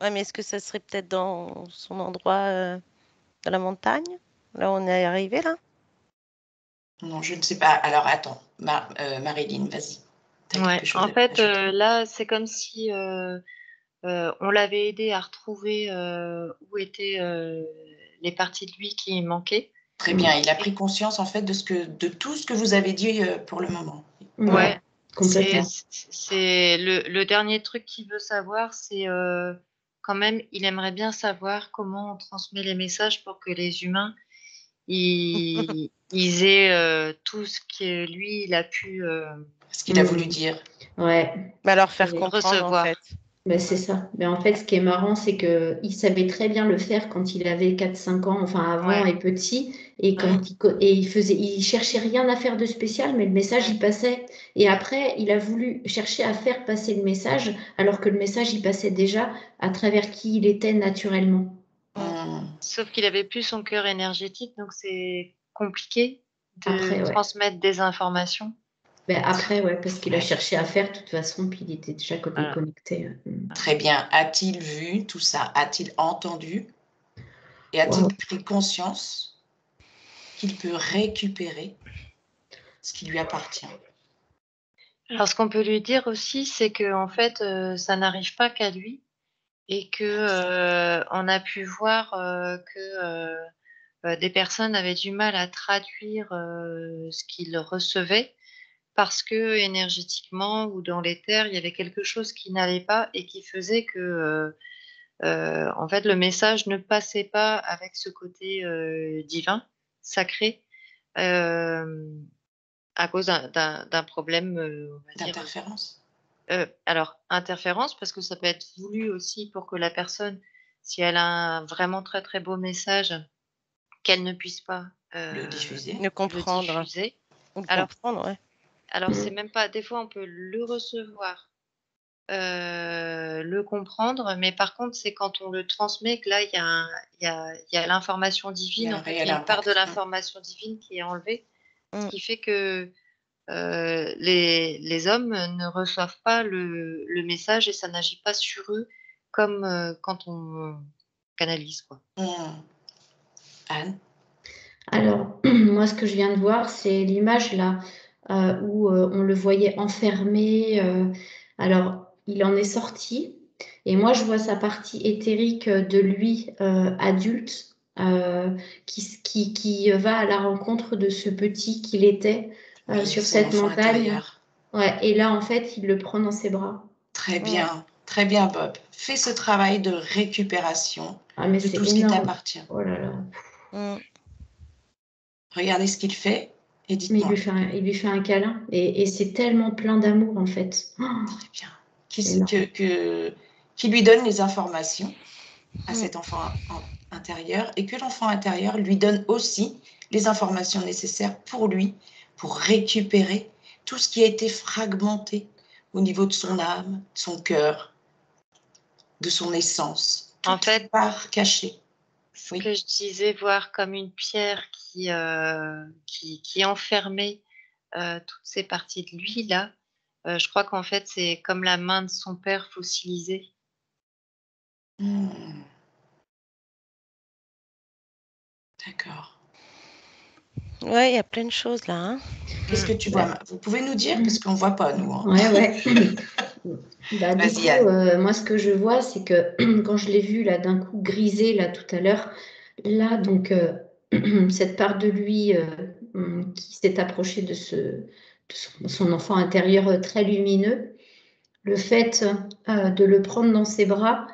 C: Ouais, mais est-ce que ça serait peut-être dans son endroit dans la montagne, là où on est arrivé là?
A: Non, je ne sais pas. Alors, attends. Marilyn, vas-y. Tu as
B: Ouais,
A: quelque chose
B: en
A: à
B: fait,
A: ajouter?
B: là, c'est comme si on l'avait aidé à retrouver où étaient les parties de lui qui manquaient.
A: Très bien. Il a pris conscience, en fait, de tout ce que vous avez dit pour le moment.
B: Ouais,
D: Complètement.
B: c'est le dernier truc qu'il veut savoir, c'est quand même, il aimerait bien savoir comment on transmet les messages pour que les humains ils aient tout ce que lui il a pu
A: Ce qu'il a voulu dire.
D: Ouais.
C: Bah, leur faire
D: Et-
C: comprendre en
B: recevoir.
C: fait.
D: Ben, c'est ça. Mais en fait, ce qui est marrant, c'est que il savait très bien le faire quand il avait 4-5 ans, enfin avant
B: Ouais.
D: et petit, et il cherchait rien à faire de spécial, mais le message il passait. Et après, il a voulu chercher à faire passer le message, alors que le message il passait déjà à travers qui il était naturellement.
B: Sauf qu'il avait plus son cœur énergétique, donc c'est compliqué de
D: Après, ouais.
B: transmettre des informations.
D: Ben, après, ouais, parce qu'il a cherché à faire de toute façon, puis il était déjà
B: Voilà.
D: connecté.
A: Très bien. A-t-il vu tout ça? A-t-il entendu? Et a-t-il
D: Wow.
A: pris conscience qu'il peut récupérer ce qui lui appartient?
B: Alors, ce qu'on peut lui dire aussi, c'est que en fait, ça n'arrive pas qu'à lui et que on a pu voir que des personnes avaient du mal à traduire ce qu'ils recevaient parce que énergétiquement ou dans l'éther, il y avait quelque chose qui n'allait pas et qui faisait que en fait, le message ne passait pas avec ce côté divin, sacré, à cause d'un problème, on va dire.
A: D'interférence.
B: Alors, interférence, parce que ça peut être voulu aussi pour que la personne, si elle a un vraiment très très beau message, qu'elle ne puisse pas
A: Le diffuser.
C: Le comprendre
B: diffuser.
C: ou le
B: Alors,
C: comprendre, ouais.
B: alors c'est même pas. Des fois, on peut le recevoir, le comprendre, mais par contre, c'est quand on le transmet que là, il y a l'information divine.
A: un
B: En fait,
A: réel
B: il y a une part de
A: impact.
B: l'information divine qui est enlevée, ce
C: Mm.
B: qui fait que les hommes ne reçoivent pas le message et ça n'agit pas sur eux comme quand on canalise, quoi.
A: Anne?
D: Alors, moi, ce que je viens de voir, c'est l'image là où on le voyait enfermé. Alors, il en est sorti. Et moi, je vois sa partie éthérique de lui, adulte, qui va à la rencontre de ce petit qu'il était
A: Oui,
D: sur
A: son
D: cette
A: enfant
D: montagne.
A: intérieur.
D: Ouais, et là, en fait, il le prend dans ses bras.
A: Très bien, Bob. Fais ce travail de récupération
D: Ah, mais
A: de
D: c'est
A: tout ce qui
D: énorme.
A: t'appartient.
D: Oh là là.
C: Mm.
A: Regardez ce qu'il fait et
D: Mais
A: dites-moi.
D: il lui fait un câlin. Et c'est tellement plein d'amour, en fait. Oh,
A: Très bien.
D: énorme.
A: Qui lui donne les informations à
C: Mm.
A: cet enfant intérieur et que l'enfant intérieur lui donne aussi les informations nécessaires pour lui, pour récupérer tout ce qui a été fragmenté au niveau de son âme, de son cœur, de son essence,
B: En
A: toute
B: fait,
A: part cachée.
B: ce
A: Oui.
B: que je disais, voir comme une pierre qui enfermait toutes ces parties de lui, là, je crois qu'en fait, c'est comme la main de son père fossilisée.
A: D'accord.
C: Ouais, il y a plein de choses là. Hein.
A: Qu'est-ce que tu vois? Vous pouvez nous dire parce qu'on ne voit pas, nous. Hein.
D: Ouais. Bah, du
A: Vas-y,
D: coup,
A: Anne.
D: moi, ce que je vois, c'est que quand je l'ai vu là d'un coup grisé là tout à l'heure, là donc cette part de lui qui s'est approchée de son enfant intérieur très lumineux, le fait de le prendre dans ses bras,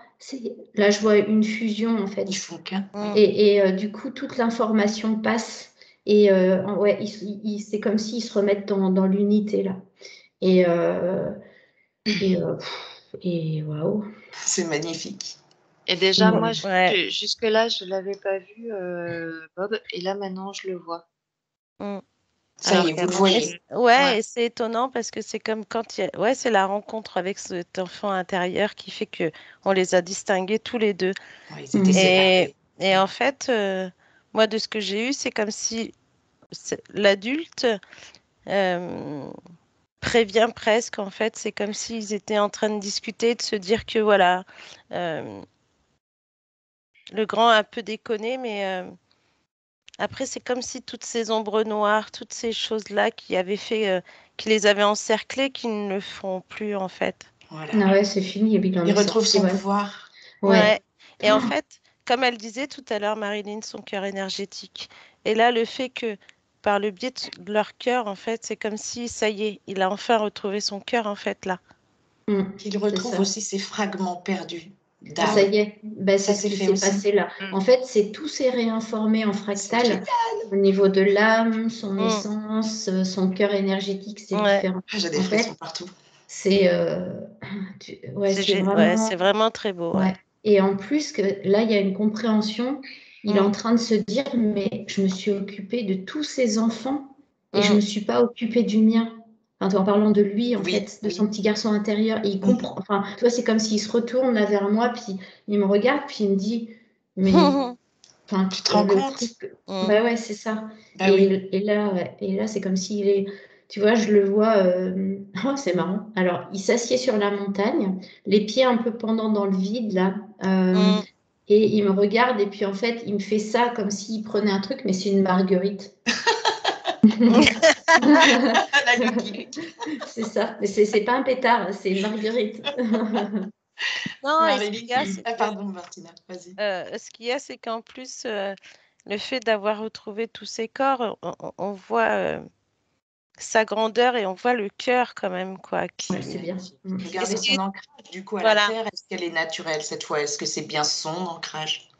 D: là je vois une fusion en fait.
A: Ils font qu'un.
C: Mm.
D: Et du coup, toute l'information passe et ouais, c'est comme s'ils se remettent dans l'unité là. Et waouh.
A: C'est magnifique.
B: Et déjà,
D: Ouais.
B: moi,
C: Ouais.
B: jusque-là, je ne l'avais pas vu, Bob, et là, maintenant, je le vois.
C: Mm.
A: Ça y est, vous le voyez.
C: Ouais, et c'est étonnant parce que c'est comme quand ouais, c'est la rencontre avec cet enfant intérieur qui fait que on les a distingués tous les deux.
A: Ouais, ils étaient séparés.
C: Et en fait, moi, de ce que j'ai eu, c'est comme si l'adulte prévient presque, en fait, c'est comme s'ils étaient en train de discuter, de se dire que voilà, le grand a un peu déconné, mais après, c'est comme si toutes ces ombres noires, toutes ces choses-là qui avaient fait, qui les avaient encerclés, qui ne le font plus, en fait.
A: Voilà.
D: Ah ouais, c'est fini, il en
A: Il
D: est
A: retrouve
D: sorti,
A: son
D: ouais.
A: pouvoir.
C: Ouais. Et en
D: Oh.
C: fait, comme elle disait tout à l'heure, Marilyn, son cœur énergétique. Et là, le fait que par le biais de leur cœur, en fait, c'est comme si, ça y est, il a enfin retrouvé son cœur, en fait, là.
A: Qu'il
D: C'est
A: retrouve
D: ça.
A: aussi ses fragments perdus
D: Ah,
A: d'âme.
D: ça y est, bah,
A: Ça
D: c'est ce
A: s'est
D: qui
A: fait
D: s'est
A: aussi.
D: passé là.
B: Mm.
D: En fait, c'est tout s'est réinformé en
A: C'est
D: fractal
A: génial.
D: au niveau de l'âme, son
C: Mm.
D: essence, son cœur énergétique, c'est
C: Ouais.
D: différent.
A: Ah, j'ai des
D: En
A: frissons
D: fait,
A: partout.
D: c'est ouais, c'est
C: Ouais,
D: vraiment.
C: c'est vraiment très beau. Ouais.
D: Ouais. Et en plus, que là, il y a une compréhension. Il est en train de se dire, mais je me suis occupée de tous ces enfants et je ne
C: Mm.
D: me suis pas occupée du mien. Enfin, en parlant de lui, en
A: Oui,
D: fait, de
A: oui.
D: son petit garçon intérieur. Et il
A: Mhm.
D: comprend. Enfin, tu vois, c'est comme s'il se retourne là vers moi, puis il me regarde, puis il me dit, mais enfin,
A: Tu te rends
D: le
A: compte?
D: truc.
C: Mm.
D: Bah ouais, c'est ça.
A: Bah oui.
D: Et là, ouais, et là, c'est comme s'il est. Tu vois, je le vois. Oh, c'est marrant. Alors, il s'assied sur la montagne, les pieds un peu pendant dans le vide, là.
C: Mm.
D: Et il me regarde, et puis en fait, il me fait ça comme s'il prenait un truc, mais c'est une marguerite.
A: La Lucky Luke.
D: C'est ça. Mais c'est pas un pétard, c'est une marguerite.
C: Non, et ce qu'il y a,
A: Marilyn.
C: c'est
A: Ah,
C: que
A: pardon, Martina, vas-y.
C: ce qu'il y a, c'est qu'en plus, le fait d'avoir retrouvé tous ces corps, on voit sa grandeur et on voit le cœur quand même, quoi.
D: Ouais, c'est bien.
A: Regardez son ancrage, du coup, à
C: Voilà.
A: la terre. Est-ce qu'elle est naturelle cette fois? Est-ce que c'est bien son ancrage?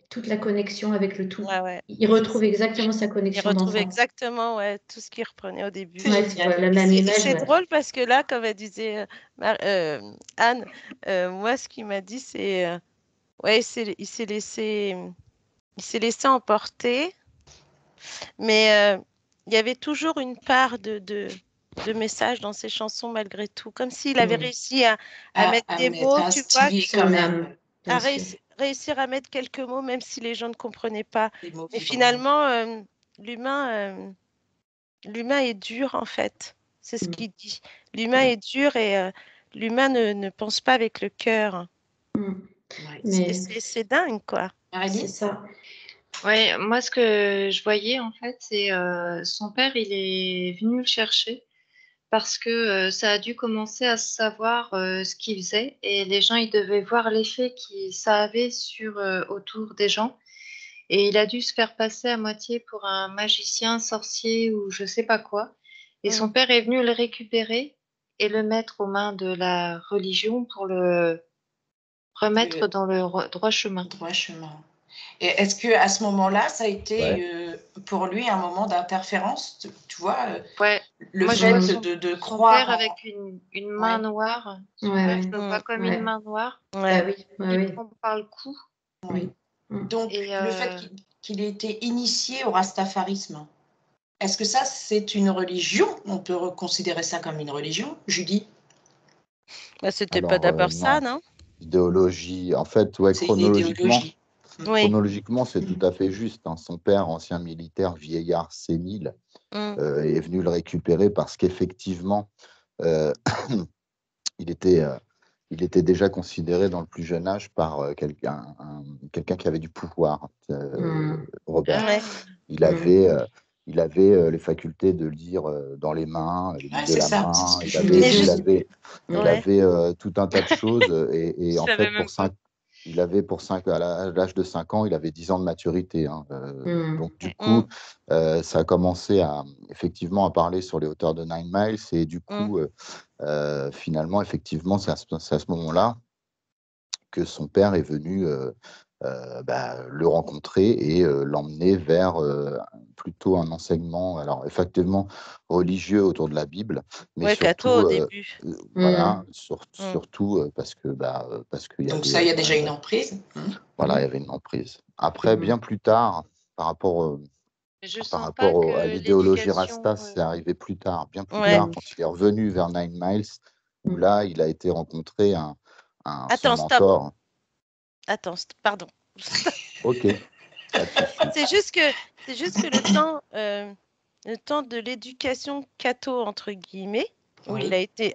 D: Toute la connexion avec le tout.
C: Ouais.
D: Il retrouve exactement sa
C: Il
D: connexion
C: retrouve
D: d'enfant.
C: exactement tout ce qu'il reprenait au début.
A: C'est
D: Ouais,
A: génial.
D: tu vois la même image.
C: C'est
D: Ouais.
C: drôle parce que là, comme elle disait Anne, moi, ce qu'il m'a dit, c'est ouais, il s'est laissé emporter, mais il y avait toujours une part de message dans ses chansons malgré tout, comme s'il avait réussi à mettre des mots, tu vois,
A: quand même.
C: à réussir à mettre quelques mots, même si les gens ne comprenaient pas.
A: Des mots
C: Mais
A: vibrants.
C: finalement, l'humain est dur, en fait. C'est ce qu'il dit. L'humain est dur et l'humain ne pense pas avec le cœur.
D: Mais
C: C'est dingue, quoi.
D: c'est ça.
B: Ouais, moi, ce que je voyais, en fait, c'est son père, il est venu le chercher parce que ça a dû commencer à savoir ce qu'il faisait et les gens, ils devaient voir l'effet que ça avait autour des gens. Et il a dû se faire passer à moitié pour un magicien, sorcier ou je sais pas quoi. Et son père est venu le récupérer et le mettre aux mains de la religion pour le remettre dans le droit chemin.
A: Droit chemin. Et est-ce que à ce moment-là, ça a été pour lui un moment d'interférence, tu vois,
B: Ouais.
A: le
B: Moi,
A: fait de croire
B: son père avec une main noire. Son père, je le vois comme une main noire.
D: Ah oui,
B: Il prend par le cou.
A: Oui. Donc, le fait qu'il ait été initié au rastafarisme, est-ce que ça, c'est une religion? On peut considérer ça comme une religion, Judy?
C: C'était pas d'abord ça, non?
E: Idéologie, en fait, ouais,
A: C'est une idéologie.
E: Chronologiquement, c'est tout à fait juste. Hein. Son père, ancien militaire, vieillard sénile, est venu le récupérer parce qu'effectivement, il était déjà considéré dans le plus jeune âge par quelqu'un qui avait du pouvoir, Robert. Il avait les facultés de lire dans les mains, les lignes de la main. Il avait tout un tas de choses. Et en fait, à l'âge de 5 ans, il avait 10 ans de maturité. Hein. Donc, du coup, ça a commencé effectivement à parler sur les hauteurs de Nine Miles. Et du coup, finalement, effectivement, c'est à ce moment-là que son père est venu le rencontrer et l'emmener vers plutôt un enseignement, alors effectivement religieux autour de la Bible, mais surtout,
C: au début.
E: Voilà, surtout parce que qu'il y
A: Donc
E: avait,
A: ça, il y a déjà une emprise.
E: Voilà, il y avait une emprise. Après, bien plus tard, par rapport à l'idéologie Rasta, c'est arrivé plus tard, bien plus tard, quand il est revenu vers Nine Miles, où là, il a été rencontré son mentor.
C: Attends, pardon.
E: Ok.
C: C'est juste que le temps de l'éducation catho, entre guillemets, où il a été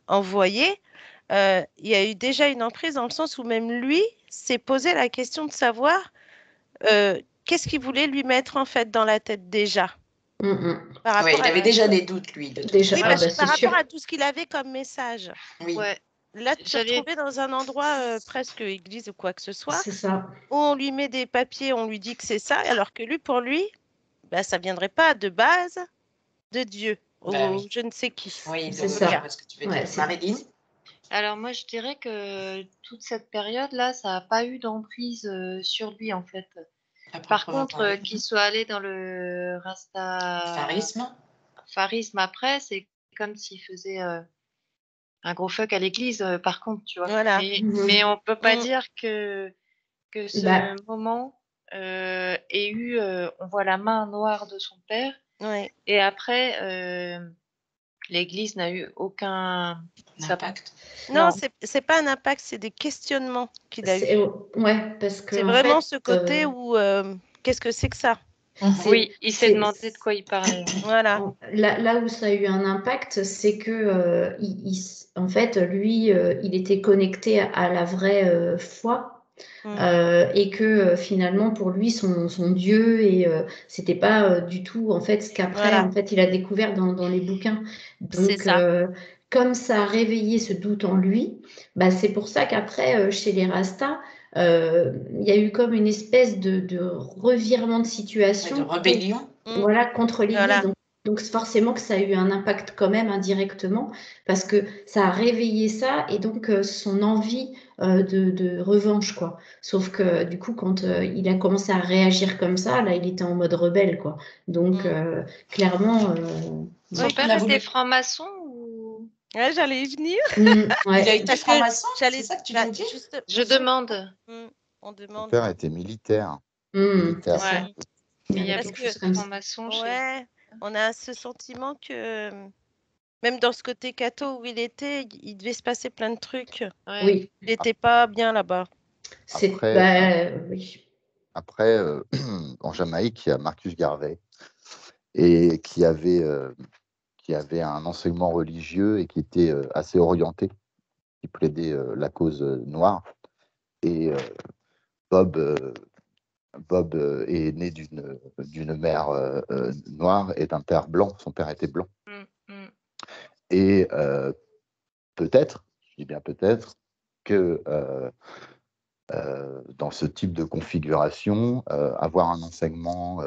C: envoyé, il y a eu déjà une emprise dans le sens où même lui s'est posé la question de savoir qu'est-ce qu'il voulait lui mettre en fait dans la tête déjà.
A: Il avait déjà des doutes, lui.
C: Par rapport à tout ce qu'il avait comme message.
A: Oui.
C: Là, tu te retrouvais dans un endroit presque église ou quoi que ce soit,
D: c'est ça.
C: où on lui met des papiers, on lui dit que c'est ça, alors que lui, pour lui, ça ne viendrait pas de base de Dieu, ou je ne sais qui.
D: Oui, c'est ça.
A: Parce que tu veux dire, Marilyn?
B: Alors moi, je dirais que toute cette période-là, ça n'a pas eu d'emprise sur lui, en fait. Par contre, qu'il soit allé dans le rastafarisme après, c'est comme s'il faisait un gros fuck à l'église, par contre, tu vois.
C: Voilà.
B: Mais on peut pas dire que ce moment ait eu, on voit la main noire de son père, et après, l'église n'a eu aucun
A: impact.
C: Non, c'est pas un impact, c'est des questionnements qu'il a eu.
D: Parce que
C: c'est vraiment ce côté où qu'est-ce que c'est que ça?
B: Oui, il s'est demandé de quoi il parlait.
C: Voilà.
D: Là où ça a eu un impact, c'est que en fait, lui, il était connecté à la vraie foi. Et que finalement pour lui son Dieu et c'était pas du tout en fait ce qu'après en fait il a découvert dans les bouquins. Donc comme ça a réveillé ce doute en lui, c'est pour ça qu'après chez les Rastas il y a eu comme une espèce de revirement de situation.
A: De rébellion.
D: Voilà, contre l'Église.
C: Voilà.
D: Donc forcément que ça a eu un impact quand même indirectement, parce que ça a réveillé ça et donc son envie de revanche, quoi. Sauf que du coup, quand il a commencé à réagir comme ça, là, il était en mode rebelle, quoi. Donc clairement,
B: Son
A: Oui,
B: père
A: il a
B: était
A: voulu.
B: franc-maçon ou...
C: Ouais, j'allais y venir.
D: ouais.
A: Il a été
C: Parce que
A: franc-maçon,
C: j'allais.
A: c'est ça que tu
C: bah,
A: viens de dire?
B: Je demande.
C: On
E: Son
C: demande.
E: père était militaire.
D: C'est
E: militaire.
D: ça.
B: Ouais.
D: Il y
B: Il y a
D: avait
C: Parce
D: quelque
B: beaucoup
D: chose
B: de
D: comme ça.
B: francs-maçons chez...
C: Ouais, on a ce sentiment que même dans ce côté catho où il était, il devait se passer plein de trucs.
B: Ouais.
D: Oui,
C: Il n'était pas bien là-bas.
D: c'est
E: Après,
D: oui.
E: Après, en Jamaïque, il y a Marcus Garvey et qui avait un enseignement religieux et qui était assez orienté, qui plaidait la cause noire. Et Bob, Bob est né d'une mère noire et d'un père blanc. Son père était blanc. Et peut-être, je dis bien peut-être, que dans ce type de configuration, avoir un enseignement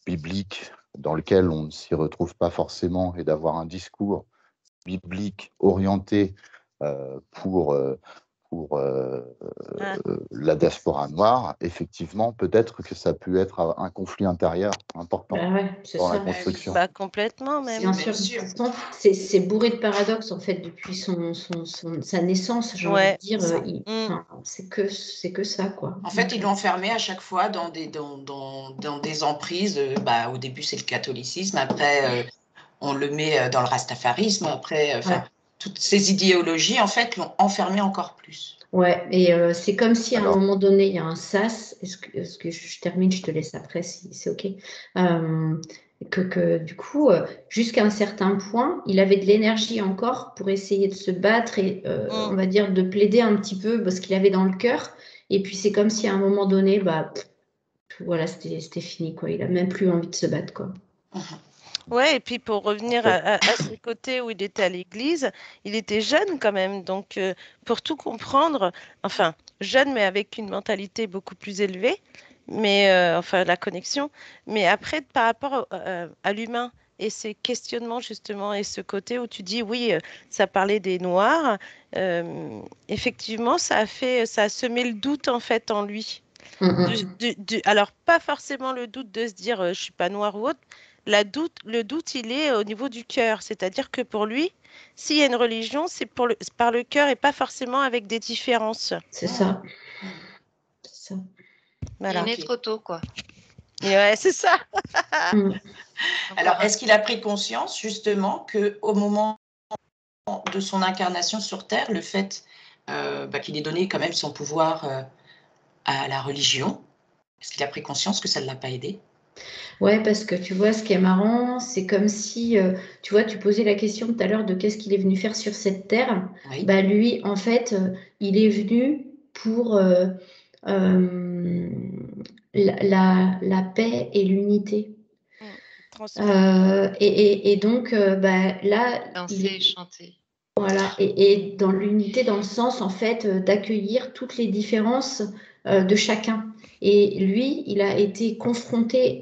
E: biblique dans lequel on ne s'y retrouve pas forcément et d'avoir un discours biblique orienté pour
C: Ah,
E: la diaspora noire, effectivement, peut-être que ça a pu être un conflit intérieur important
D: Bah ouais, c'est
E: dans la
D: ça.
E: construction.
C: bah complètement même.
D: Bien
A: Bien
D: sûr,
A: sûr.
D: de toute façon, c'est bourré de paradoxes en fait depuis sa naissance, j'ai envie de
C: Ouais.
D: dire.
A: Ça.
D: Enfin, c'est que ça, quoi.
A: En fait, ils l'ont enfermé à chaque fois dans des emprises. Au début, c'est le catholicisme. Après, on le met dans le rastafarisme. Après,
D: Ouais.
A: toutes ces idéologies, en fait, l'ont enfermé encore plus.
D: Ouais, et c'est comme si à un
E: Alors,
D: moment donné, il y a un sas. Est-ce que je termine, je te laisse après si c'est OK. Que du coup, jusqu'à un certain point, il avait de l'énergie encore pour essayer de se battre et on va dire de plaider un petit peu ce qu'il avait dans le cœur. Et puis c'est comme si à un moment donné, voilà, c'était fini, quoi. Il a même plus envie de se battre, quoi.
C: Ouais, et puis pour revenir
E: en fait,
C: à ce côté où il était à l'église, il était jeune quand même. Donc pour tout comprendre, enfin jeune mais avec une mentalité beaucoup plus élevée, mais enfin la connexion. Mais après par rapport à l'humain et ces questionnements justement et ce côté où tu dis oui, ça parlait des Noirs, effectivement ça a semé le doute en fait en lui. Alors, pas forcément le doute de se dire je suis pas noir ou autre. Le doute, il est au niveau du cœur. C'est-à-dire que pour lui, s'il y a une religion, c'est par le cœur et pas forcément avec des différences.
D: C'est ça. C'est ça.
B: Il est
C: Voilà.
B: né
A: Ok.
B: trop tôt, quoi.
C: Et ouais, c'est ça.
A: Alors, est-ce qu'il a pris conscience, justement, qu'au moment de son incarnation sur Terre, le fait qu'il ait donné quand même son pouvoir à la religion, est-ce qu'il a pris conscience que ça ne l'a pas aidé?
D: Ouais, parce que tu vois, ce qui est marrant, c'est comme si, tu vois, tu posais la question tout à l'heure de qu'est-ce qu'il est venu faire sur cette terre.
A: Oui.
D: Bah, lui, en fait, il est venu pour la paix et l'unité. Et donc, là,
B: Danser, chanter.
D: voilà, et dans l'unité, dans le sens, en fait, d'accueillir toutes les différences de chacun. Et lui, il a été confronté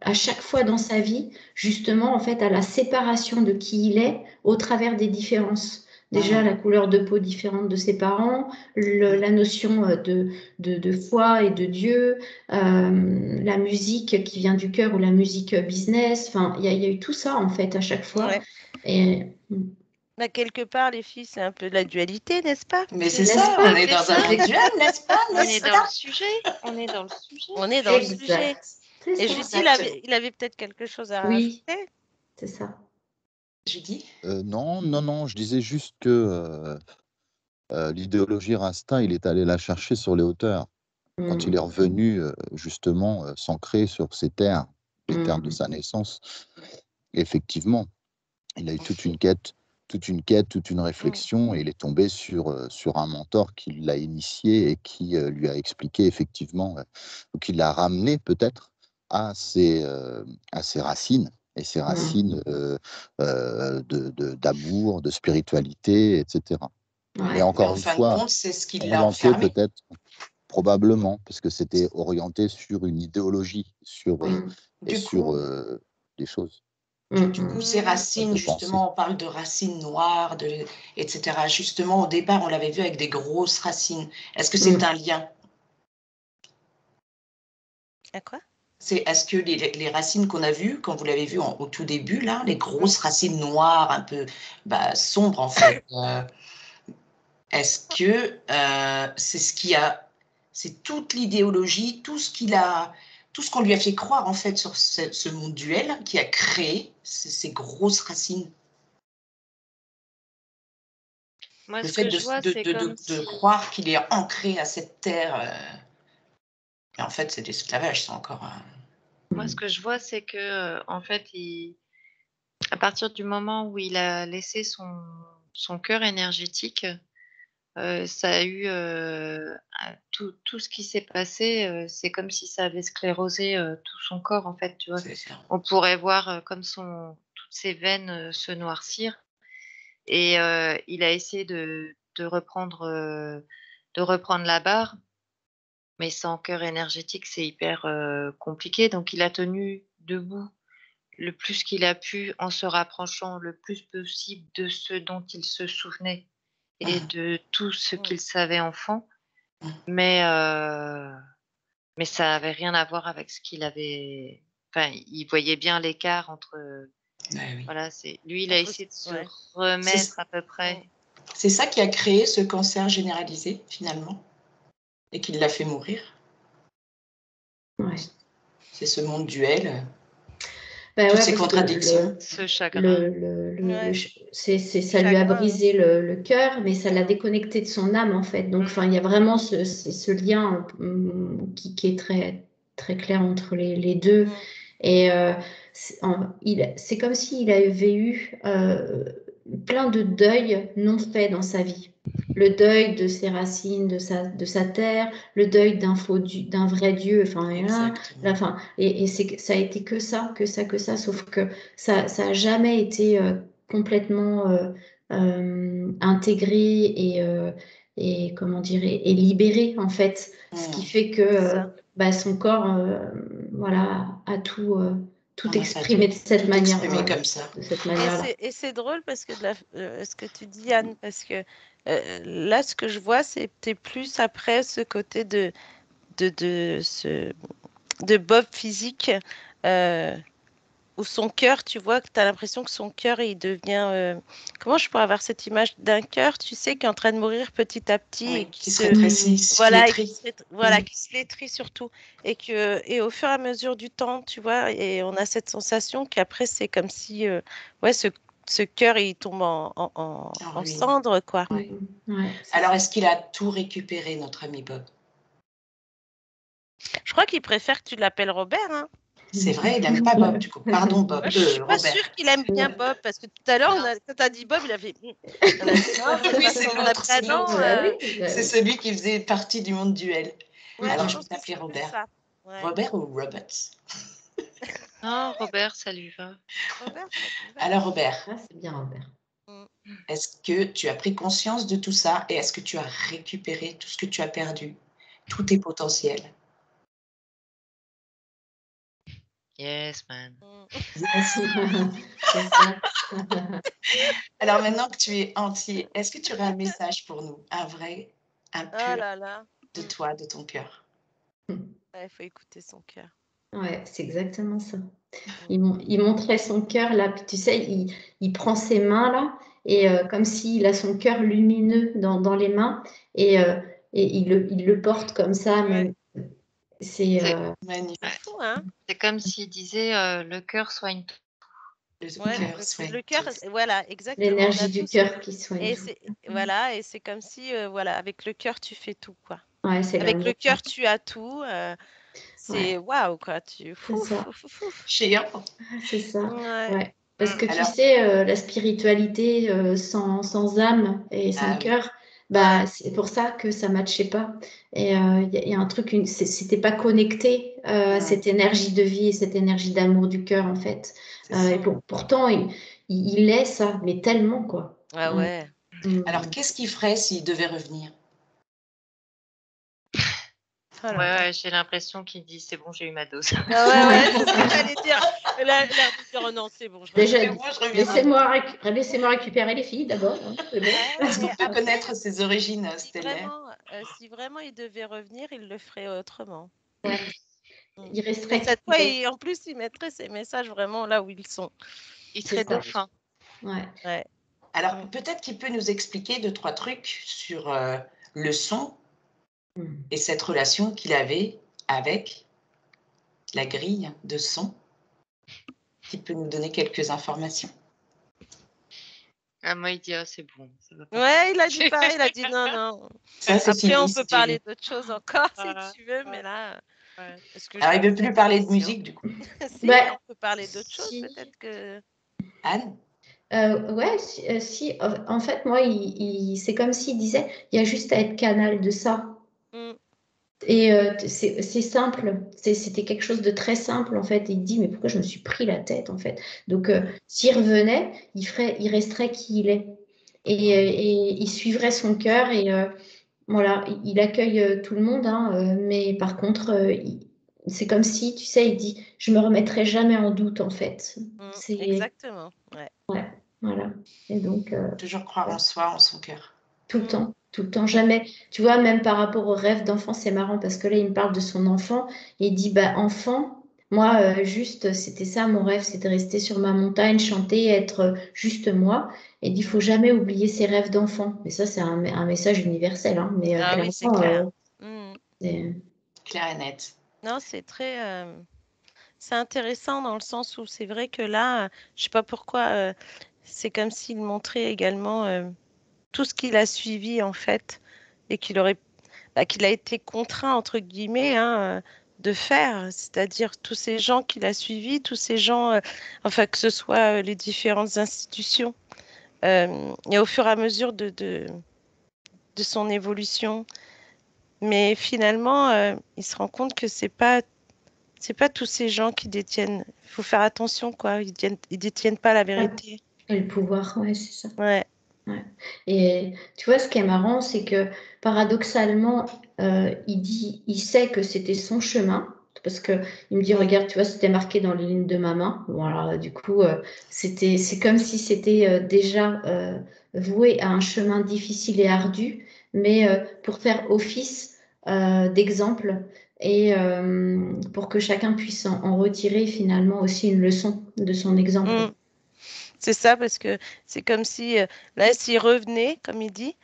D: à chaque fois dans sa vie, justement, en fait, à la séparation de qui il est au travers des différences. Déjà, la couleur de peau différente de ses parents, la notion de foi et de Dieu, la musique qui vient du cœur ou la musique business. Enfin, il y a eu tout ça, en fait, à chaque fois.
C: Ouais.
D: Et,
C: Bah, quelque part, les filles, c'est un peu de la dualité, n'est-ce pas?
A: Mais c'est
D: N'est-ce
A: ça,
D: pas?
A: on est dans un monde duel, n'est-ce pas?
B: On est dans le sujet. On est dans le sujet.
C: On est dans le sujet.
D: Exact. C'est
C: Et
D: ça.
C: Judy, il avait peut-être quelque chose à
D: Oui,
C: rajouter.
D: c'est ça.
A: Je dis.
E: non, je disais juste que l'idéologie Rasta, il est allé la chercher sur les hauteurs. Quand il est revenu, justement, s'ancrer sur ses terres, les terres de sa naissance, effectivement, il a eu toute une quête, toute une réflexion, et il est tombé sur un mentor qui l'a initié et qui lui a expliqué effectivement, ou qui l'a ramené peut-être à ses racines, et ses racines d'amour, de spiritualité, etc.
D: Ouais.
E: Mais encore
A: en
E: une
A: fin de
E: fois,
A: compte, c'est ce qui l'a
E: orienté
A: enfermé.
E: peut-être. probablement, parce que c'était orienté sur une idéologie, sur, et
A: Du
E: sur
A: coup,
E: des choses.
A: du coup, ces
E: de
A: racines,
E: pensée.
A: justement, on parle de racines noires, etc. Justement, au départ, on l'avait vu avec des grosses racines. Est-ce que c'est un lien?
C: À quoi?
A: Est-ce que les racines qu'on a vues, quand vous l'avez vu au tout début, là, les grosses racines noires, un peu sombres, en fait, est-ce que c'est toute l'idéologie, tout ce qu'on lui a fait croire, en fait, sur ce monde duel qui a créé ces grosses racines?
B: Moi,
A: Le
B: ce
A: fait
B: que je vois, c'est comme
A: de
B: si...
A: croire qu'il est ancré à cette terre, et en fait, c'est de l'esclavage, c'est encore...
B: Moi, ce que je vois, c'est que, en fait, à partir du moment où il a laissé son cœur énergétique, ça a eu tout ce qui s'est passé, c'est comme si ça avait sclérosé tout son corps, en fait, tu vois.
A: C'est ça.
B: On pourrait voir comme toutes ses veines se noircir. Et il a essayé de reprendre la barre, mais sans cœur énergétique, c'est hyper compliqué. Donc il a tenu debout le plus qu'il a pu en se rapprochant le plus possible de ce dont il se souvenait et de tout ce qu'il savait enfant. Mais ça avait rien à voir avec ce qu'il avait... Enfin, il voyait bien l'écart entre...
A: Oui.
B: Voilà, lui, il a essayé de se remettre à peu près.
A: C'est ça qui a créé ce cancer généralisé, finalement, et qui l'a fait mourir.
D: Ouais.
A: C'est ce monde duel,
D: Bah
A: toutes
D: ouais,
A: ces
D: parce que
A: contradictions.
B: Ce chagrin.
D: ça lui a brisé le cœur, mais ça l'a déconnecté de son âme en fait. Donc, il y a vraiment ce lien qui est très, très clair entre les deux. Et c'est comme s'il avait eu plein de deuils non faits dans sa vie. Le deuil de ses racines, de sa terre, le deuil d'un vrai Dieu, et ça a été que ça, sauf que ça a jamais été complètement intégré et comment dire, et libéré en fait, ce qui fait que son corps a tout exprimé de cette manière.
A: Comme ça.
D: De cette manière-là.
C: Et c'est drôle parce que ce que tu dis, Anne, parce que là, ce que je vois, c'était plus après ce côté de Bob physique, où son cœur, tu vois, que tu as l'impression que son cœur, il devient... comment je pourrais avoir cette image d'un cœur, tu sais, qui est en train de mourir petit à petit et
A: qui se rétrécit,
C: qui se flétrit surtout. Et au fur et à mesure du temps, tu vois, et on a cette sensation qu'après, c'est comme si ce cœur, il tombe en cendres, quoi.
A: Alors, est-ce qu'il a tout récupéré, notre ami Bob?
C: Je crois qu'il préfère que tu l'appelles Robert, hein.
A: C'est vrai, il n'aime pas Bob, du coup. Pardon, Bob.
C: Je suis pas sûre qu'il aime bien Bob, parce que tout à l'heure, quand tu as dit Bob, il a fait...
A: Oui, c'est l'autre, c'est celui qui faisait partie du monde duel. Alors, je vais t'appeler Robert. Robert ou Roberts?
B: Non, Robert, ça lui va.
C: Robert, ça lui va.
A: Alors, Robert,
D: c'est bien, Robert.
A: Est-ce que tu as pris conscience de tout ça et est-ce que tu as récupéré tout ce que tu as perdu, tous tes potentiels?
B: Yes, man.
A: Yes.
D: C'est ça.
A: Alors maintenant que tu es entier, est-ce que tu aurais un message pour nous, un pur de toi, de ton cœur?
C: Il faut écouter son cœur.
D: Ouais, c'est exactement ça. Il montrait son cœur là, puis tu sais, il prend ses mains là, et comme s'il a son cœur lumineux dans les mains, et il le porte comme ça, même. C'est
A: magnifique.
B: C'est comme s'il disait le cœur soigne tout.
C: Le cœur, voilà, exactement.
D: L'énergie du cœur qui soigne tout.
C: Voilà, et c'est comme si, avec le cœur, tu fais tout, quoi.
D: Ouais,
C: avec le cœur, tu as tout. C'est waouh, quoi.
D: C'est ça. C'est ça.
C: Ouais.
D: Parce que tu sais, la spiritualité sans âme et sans cœur, c'est pour ça que ça ne matchait pas. Et il y a un truc, c'était pas connecté à cette énergie de vie et cette énergie d'amour du cœur, en fait. Et pourtant, il est ça, mais tellement, quoi.
C: Ah ouais.
A: Alors, qu'est-ce qu'il ferait s'il devait revenir?
C: Oh là
B: Ouais,
C: là.
B: ouais, j'ai l'impression qu'il dit c'est bon, j'ai eu ma dose.
C: Ah ouais, c'est ce que j'allais dire. Elle a l'air de dire oh non, c'est bon, je
D: Déjà,
C: reviens.
A: Moi, je reviendrai.
D: laissez-moi récupérer les filles d'abord. Hein, c'est bon.
A: Est-ce qu'on
C: Mais
A: peut
C: après,
A: connaître ses origines stellaires?
C: si vraiment il devait revenir, il le ferait autrement.
D: Ouais.
C: Mm.
D: Il
C: Mais
D: resterait
C: cette
D: qui
C: fois,
D: est.
C: en plus, il mettrait ses messages vraiment là où ils sont.
B: Il
D: C'est
B: serait
D: ça.
B: dauphin.
D: Ouais.
C: Ouais.
A: Alors,
C: Mm.
A: peut-être qu'il peut nous expliquer 2-3 trucs sur le son
D: Mm.
A: et cette relation qu'il avait avec la grille de son, qui peut nous donner quelques informations.
B: Ah, moi, il dit ah, c'est bon, ça va pas.
C: Ouais, il a dit pareil, il a dit non, non.
A: Ça, c'est
C: Après, on peut
A: sinistre,
C: parler
A: Julie.
C: d'autres choses encore si
B: Voilà.
C: tu veux, mais là,
B: Ouais.
C: parce que
A: Alors,
C: je
A: il ne
C: fais
A: veut plus
C: cette
A: parler de
C: émission.
A: musique, du coup.
C: Si,
D: Bah,
C: on peut parler d'autres choses,
D: si.
C: peut-être que.
A: Anne?
D: Ouais, si, en fait, moi, c'est comme s'il disait, il y a juste à être canal de ça.
C: Mm.
D: Et c'est simple, c'était quelque chose de très simple en fait. Il dit, mais pourquoi je me suis pris la tête en fait? Donc, s'il revenait, il resterait qui il est. Et il suivrait son cœur et voilà, il accueille tout le monde, hein, mais par contre, c'est comme si, tu sais, il dit, je me remettrai jamais en doute en fait. C'est
C: Exactement. Ouais.
D: voilà. Et donc,
A: Toujours croire en soi, en son cœur.
D: tout le temps, jamais. Tu vois, même par rapport au rêve d'enfant, c'est marrant parce que là, il me parle de son enfant et il dit, bah, enfant, moi, juste, c'était ça mon rêve, c'était rester sur ma montagne, chanter, être juste moi. Et il dit, il faut jamais oublier ses rêves d'enfant. Et ça, c'est un message universel, hein, mais
C: Ah oui, c'est
D: clairement,
C: clair. Mm.
A: Clair et net.
C: Non, c'est très. C'est intéressant dans le sens où c'est vrai que là, je sais pas pourquoi, c'est comme s'il montrait également tout ce qu'il a suivi en fait et qu'il a été contraint entre guillemets de faire, c'est-à-dire tous ces gens qu'il a suivis, tous ces gens, enfin que ce soit les différentes institutions, et au fur et à mesure de son évolution. Mais finalement, il se rend compte que c'est pas tous ces gens qui détiennent. Il faut faire attention, quoi. Ils détiennent pas la vérité.
D: et le pouvoir, ouais, c'est ça.
C: Ouais.
D: Ouais. Et tu vois, ce qui est marrant, c'est que paradoxalement, il sait que c'était son chemin, parce que il me dit, regarde, tu vois, c'était marqué dans les lignes de ma main. Voilà, du coup, c'est comme si c'était déjà voué à un chemin difficile et ardu, mais pour faire office d'exemple et pour que chacun puisse en retirer finalement aussi une leçon de son exemple.
C: Mm. C'est ça, parce que c'est comme si, là, s'il revenait, comme il dit,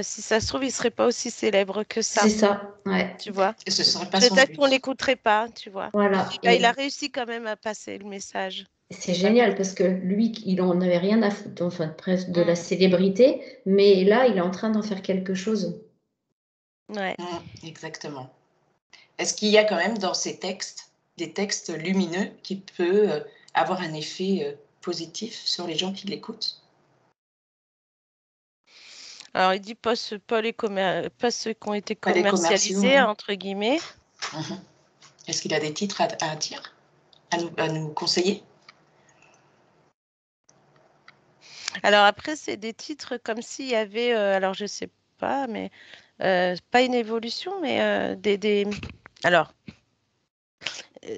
C: si ça se trouve, il serait pas aussi célèbre que ça,
D: C'est ça, ouais.
C: tu vois.
A: Et ce ne serait pas son
C: Peut-être
A: but.
C: qu'on l'écouterait pas, tu vois.
D: Voilà.
C: Bah, il
D: Et
C: a réussi quand même à passer le message.
D: c'est génial parce que lui, il en avait rien à foutre, enfin, presque de la
C: Mm.
D: célébrité, mais là, il est en train d'en faire quelque chose.
C: Ouais.
A: Exactement. Est-ce qu'il y a quand même dans ces textes des textes lumineux qui peuvent avoir un effet positif sur les gens qui l'écoutent?
C: Alors, il dit pas ceux qui ont été
A: Pas les commerciaux,
C: commercialisés,
A: hein.
C: entre guillemets.
A: Mhm. Est-ce qu'il a des titres à dire, à nous conseiller?
C: Alors après, c'est des titres comme s'il y avait, alors je sais pas, mais pas une évolution, mais alors,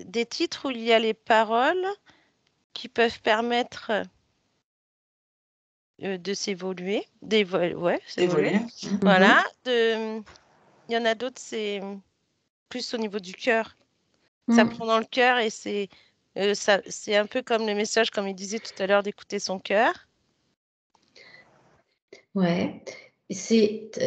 C: des titres où il y a les paroles qui peuvent permettre de s'évoluer, ouais, s'évoluer.
A: D'évoluer.
C: Voilà. Il y en a d'autres, c'est plus au niveau du cœur. Ça prend dans le cœur et c'est un peu comme le message, comme il disait tout à l'heure, d'écouter son cœur.
D: Ouais.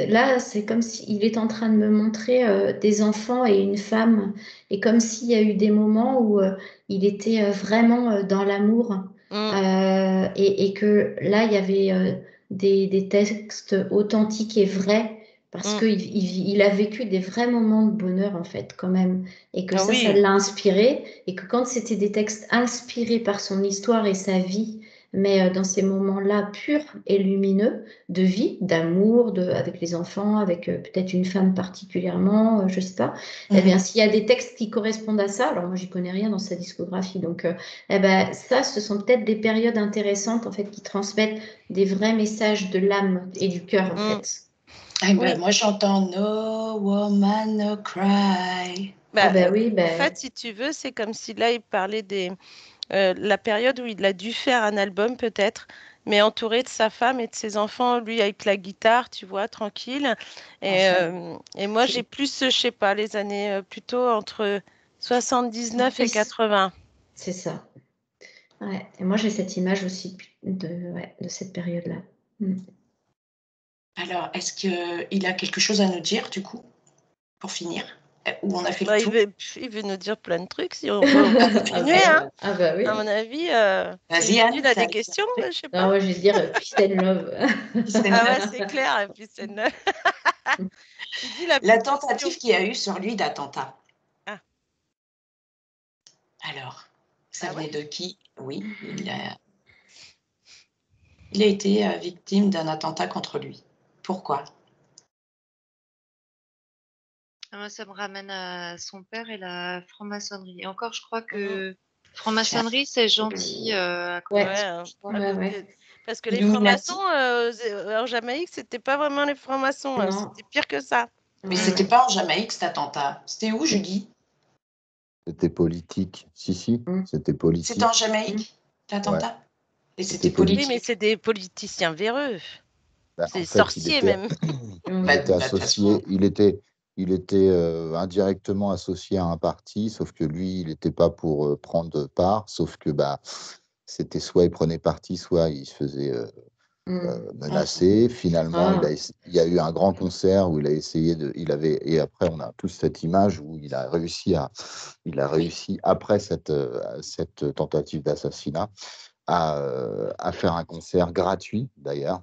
D: Là, c'est comme s'il est en train de me montrer des enfants et une femme, et comme s'il y a eu des moments où il était vraiment dans l'amour, et que là, il y avait des textes authentiques et vrais, parce qu'il a vécu des vrais moments de bonheur, en fait, quand même, et que
C: Ah
D: ça
C: oui.
D: l'a inspiré, et que quand c'était des textes inspirés par son histoire et sa vie, mais dans ces moments-là purs et lumineux de vie, d'amour, avec les enfants, avec peut-être une femme particulièrement, je sais pas. Eh bien, s'il y a des textes qui correspondent à ça, alors moi j'y connais rien dans sa discographie, donc eh ben ça, ce sont peut-être des périodes intéressantes en fait qui transmettent des vrais messages de l'âme et du cœur en fait.
A: Eh ben,
C: Oui.
A: moi, j'entends No woman, no cry.
D: Ah ben oui,
C: En fait, si tu veux, c'est comme si là, il parlait la période où il a dû faire un album peut-être, mais entouré de sa femme et de ses enfants, lui avec la guitare, tu vois, tranquille. Et moi, j'ai plus, je sais pas, les années plutôt entre 79 et 80.
D: c'est ça. Ouais. Et moi, j'ai cette image aussi de cette période-là.
A: Alors, est-ce qu'il a quelque chose à nous dire, du coup, pour finir? Ou on a fait le
C: Bah,
A: tour?
C: il veut nous dire plein de trucs, si on peut continuer, hein.
D: Ah bah oui.
C: À mon avis,
A: Vas-y,
C: si
A: Anne,
C: il a
A: ça
C: des
A: a
C: questions,
A: été
C: je sais
D: Non,
C: pas.
D: moi, je vais dire peace and love.
C: Ah ouais, c'est clair, et puis c'est neuf. Tu dis la
A: La
C: punition.
A: tentative qu'il y a eu sur lui d'attentat.
C: Ah.
A: Alors, ça
C: Ah ouais?
A: venait de qui? Oui, il a été victime d'un attentat contre lui. Pourquoi?
B: Moi, ça me ramène à son père et la franc-maçonnerie. Et encore, je crois que franc-maçonnerie, c'est gentil à
D: Ouais.
C: Ouais,
B: commencer.
C: parce que les
A: Illuminati.
C: francs-maçons en Jamaïque, c'était pas vraiment les francs-maçons,
D: Non.
C: c'était pire que ça.
A: Mais
D: Ouais,
A: c'était
D: ouais.
A: pas en Jamaïque cet attentat. C'était où, Julie?
E: C'était politique. Si,
D: Mm.
E: c'était
A: C'était
E: politique.
A: en Jamaïque, l'attentat? Et c'était
E: C'était politique.
C: Oui, mais
A: politique.
C: c'est des politiciens véreux.
E: Bah,
C: C'est
E: en
C: des
E: fait, il
C: sorciers
E: était,
C: même.
E: il
A: Bah,
E: était
A: de toute façon,
E: associé, il était indirectement associé à un parti, sauf que lui, il n'était pas pour prendre part, sauf que bah, c'était soit il prenait parti, soit il se faisait menacé. Finalement,
D: Ah.
E: il y a eu un grand concert où il a essayé et après, on a tous cette image où il a réussi après cette tentative d'assassinat à faire un concert gratuit d'ailleurs.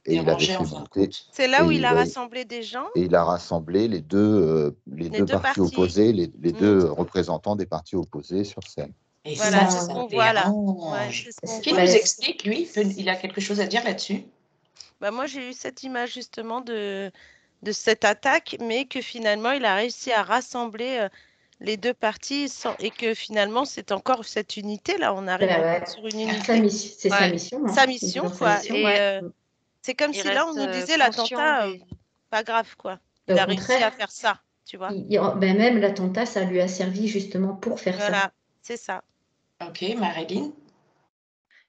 E: Et il avait
A: dérangé en
E: fait
A: fin de
E: monter
A: compte.
C: C'est là où
E: et
C: il a
E: il a,
C: rassemblé des gens,
E: et il a rassemblé les deux
C: deux
E: partis
C: partis.
E: opposés, les
C: Mm.
E: deux représentants des partis opposés sur scène.
A: Et
C: Voilà,
A: ça,
C: c'est ce
A: ça
C: qu'on voit là. Ouais,
A: dérange.
C: c'est ce qu'on
A: Qui
C: voit.
A: nous explique, lui? Il a quelque chose à dire là-dessus?
C: Bah, moi, j'ai eu cette image justement de cette attaque, mais que finalement, il a réussi à rassembler les deux parties et que finalement, c'est encore cette unité-là. On arrive
D: Bah
C: encore
D: ouais.
C: sur une
D: Sa
C: unité.
D: mission, c'est sa
B: Ouais.
D: mission.
C: Sa
D: Hein. Il est
C: mission,
D: dans sa
C: quoi.
D: mission.
C: Et
B: Ouais.
C: c'est comme
B: Il
C: si là, on
B: reste
C: nous disait
B: conscient
C: l'attentat,
B: des.
C: pas grave, quoi. Il
D: Au
C: a réussi à
D: contraire,
C: faire ça, tu vois.
D: ben même l'attentat, ça lui a servi justement pour faire ça.
C: Voilà, c'est ça.
A: Ok, Marilyn?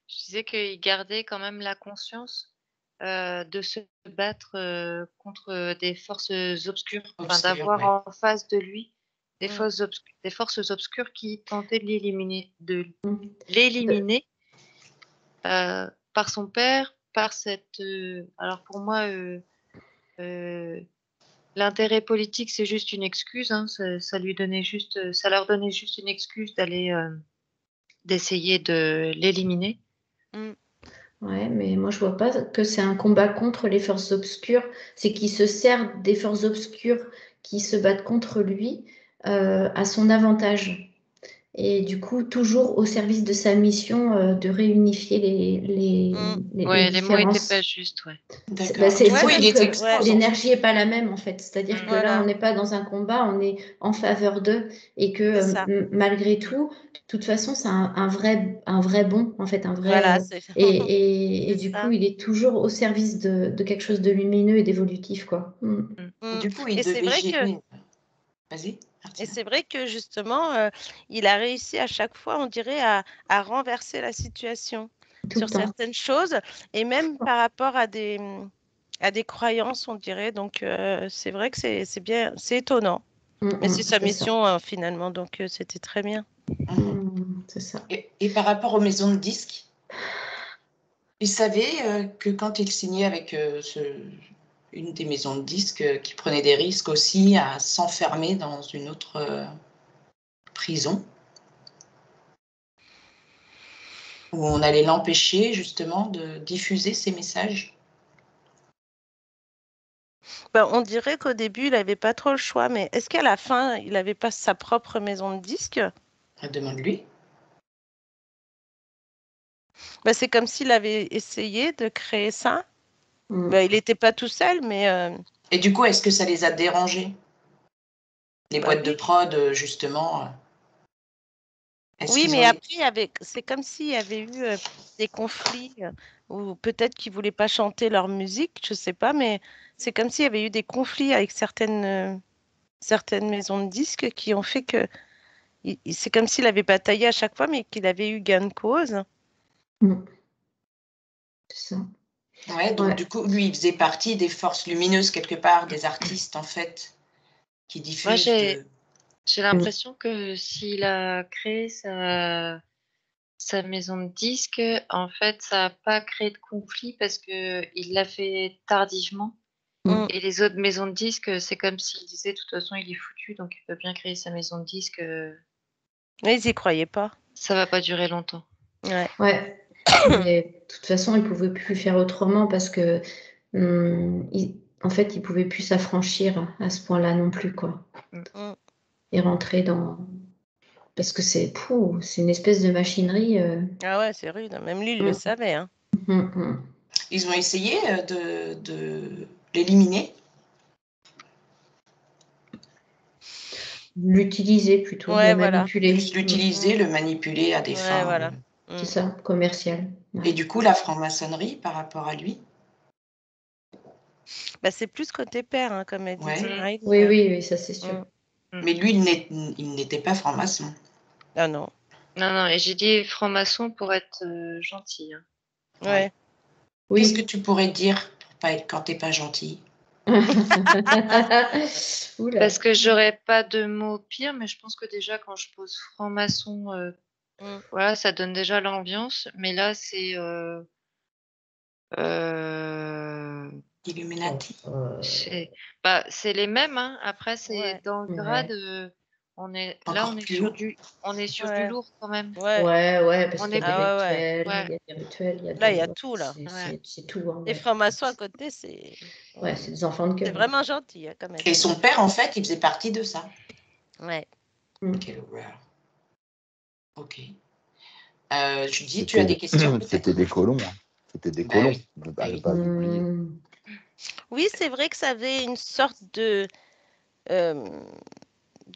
B: Je disais qu'il gardait quand même la conscience de se battre contre des forces obscures, enfin,
A: Obscur,
B: d'avoir
A: ouais.
B: en face de lui des
C: Mm.
B: forces obscures qui tentaient de l'éliminer,
D: Mm.
B: par son père, par cette. Alors pour moi, l'intérêt politique, c'est juste une excuse. Hein, ça leur donnait juste une excuse d'essayer de l'éliminer.
C: Mm.
D: Ouais, mais moi je vois pas que c'est un combat contre les forces obscures. C'est qu'il se sert des forces obscures qui se battent contre lui à son avantage. Et du coup, toujours au service de sa mission de réunifier
C: Mm.
D: les
B: Ouais, les mots étaient
D: différences.
B: pas justes, ouais.
A: D'accord.
D: C'est
A: Du coup, il
D: surtout
A: est
D: que
A: exposé, en
D: l'énergie
A: fait.
D: n'est pas la même en fait. C'est-à-dire que là,
C: Voilà,
D: on n'est pas dans un combat, on est en faveur d'eux. Et que
C: c'est ça.
D: malgré tout, de toute façon, c'est un vrai bon, en fait, un
C: Voilà,
D: vrai.
C: c'est
D: Et
C: c'est
D: du
C: ça.
D: coup, il est toujours au service de quelque chose de lumineux et d'évolutif, quoi.
C: Mm.
A: Du coup, il
C: Et c'est
A: devait
C: vrai que
A: gérer. Vas-y,
C: Et
A: Martina.
C: c'est vrai que justement, il a réussi à chaque fois, on dirait, à renverser la situation
D: Tout le
C: sur
D: temps.
C: certaines choses, et même par rapport à des croyances, on dirait. Donc, c'est vrai que c'est bien, c'est étonnant. Mais c'est sa
D: C'est ça.
C: mission, finalement, donc c'était très bien.
D: C'est ça.
A: Et par rapport aux maisons de disques, il savait que quand il signait avec une des maisons de disques, qu'il prenait des risques aussi à s'enfermer dans une autre prison, où on allait l'empêcher justement de diffuser ses messages.
C: Ben, on dirait qu'au début, il n'avait pas trop le choix, mais est-ce qu'à la fin, il n'avait pas sa propre maison de disques?
A: Demande-lui.
C: Ben, c'est comme s'il avait essayé de créer ça.
D: Mm.
C: Ben, il n'était pas tout seul, mais
A: Et du coup, est-ce que ça les a dérangés? Les
C: bah
A: boîtes de
C: oui.
A: prod, justement. Est-ce
C: Oui,
A: qu'ils
C: mais
A: ont
C: après, c'est comme s'il y avait eu des conflits, ou peut-être qu'ils ne voulaient pas chanter leur musique, je ne sais pas, mais c'est comme s'il y avait eu des conflits avec certaines maisons de disques qui ont fait que c'est comme s'il avait bataillé à chaque fois, mais qu'il avait eu gain de cause.
D: C'est ça.
A: Ouais, donc
D: Ouais.
A: du coup, lui, il faisait partie des forces lumineuses quelque part, des artistes en fait, qui
B: Moi,
A: diffusent
B: j'ai
A: de...
B: j'ai l'impression que s'il a créé sa maison de disques, en fait, ça n'a pas créé de conflit parce qu'il l'a fait tardivement.
C: Mm.
B: Et les autres maisons de disques, c'est comme s'il disait, de toute façon, il est foutu, donc il peut bien créer sa maison de disques.
C: Mais ils n'y croyaient pas.
B: Ça va pas durer longtemps.
C: Ouais.
D: Ouais. Mais de toute façon, il ne pouvait plus faire autrement parce que, en fait, il ne pouvait plus s'affranchir à ce point-là non plus, quoi.
C: Mm.
D: Et rentrer dans... Parce que c'est une espèce de machinerie.
C: Ah ouais, c'est rude. Même lui, il le savait. Hein.
A: Ils ont essayé de l'éliminer.
D: L'utiliser plutôt,
C: Ouais,
D: le
C: voilà.
D: manipuler.
A: Plus l'utiliser, le manipuler à des
C: Ouais,
A: fins.
C: voilà.
D: C'est ça, commercial. Ouais.
A: Et du coup, la franc-maçonnerie par rapport à lui.
C: Bah, c'est plus côté père, hein, comme elle
A: Ouais.
C: disait. Marie.
D: Oui, ça c'est sûr.
A: Mais lui, il n'était pas franc-maçon.
C: Ah non.
B: Non, et j'ai dit franc-maçon pour être gentil. Hein.
C: Ouais.
D: Oui.
A: Qu'est-ce que tu pourrais dire pour pas être quand t'es pas gentil?
D: Oula.
B: Parce que j'aurais pas de mots pire, mais je pense que déjà quand je pose franc-maçon, voilà, ça donne déjà l'ambiance. Mais là, c'est
A: Illuminati.
B: c'est les mêmes. Hein. Après, c'est
C: Ouais.
B: dans le
D: Ouais.
B: grade. On est
A: Encore plus haut.
B: on est sur
C: Ouais.
B: du lourd quand même.
D: Ouais, parce
B: On
D: qu'il y
B: est-
D: a des
C: Ah
D: rituels,
B: ouais.
D: il y a des rituels,
C: Là, il y a tout, là.
D: C'est tout. Hein,
C: Les
D: ouais.
C: francs-maçons à côté, c'est
D: C'est des enfants de
C: c'est
D: cœur.
C: vraiment gentil, hein, quand même.
A: Et son père, en fait, il faisait partie de ça.
C: Ouais.
A: Quelle horreur. Ok. Judith, tu as des questions peut-être?
E: C'était des colons. Hein. C'était des
A: Bah
E: colons.
A: oui.
E: Ne
A: Bah oui.
E: pas l'oublier.
C: Oui, c'est vrai que ça avait une sorte de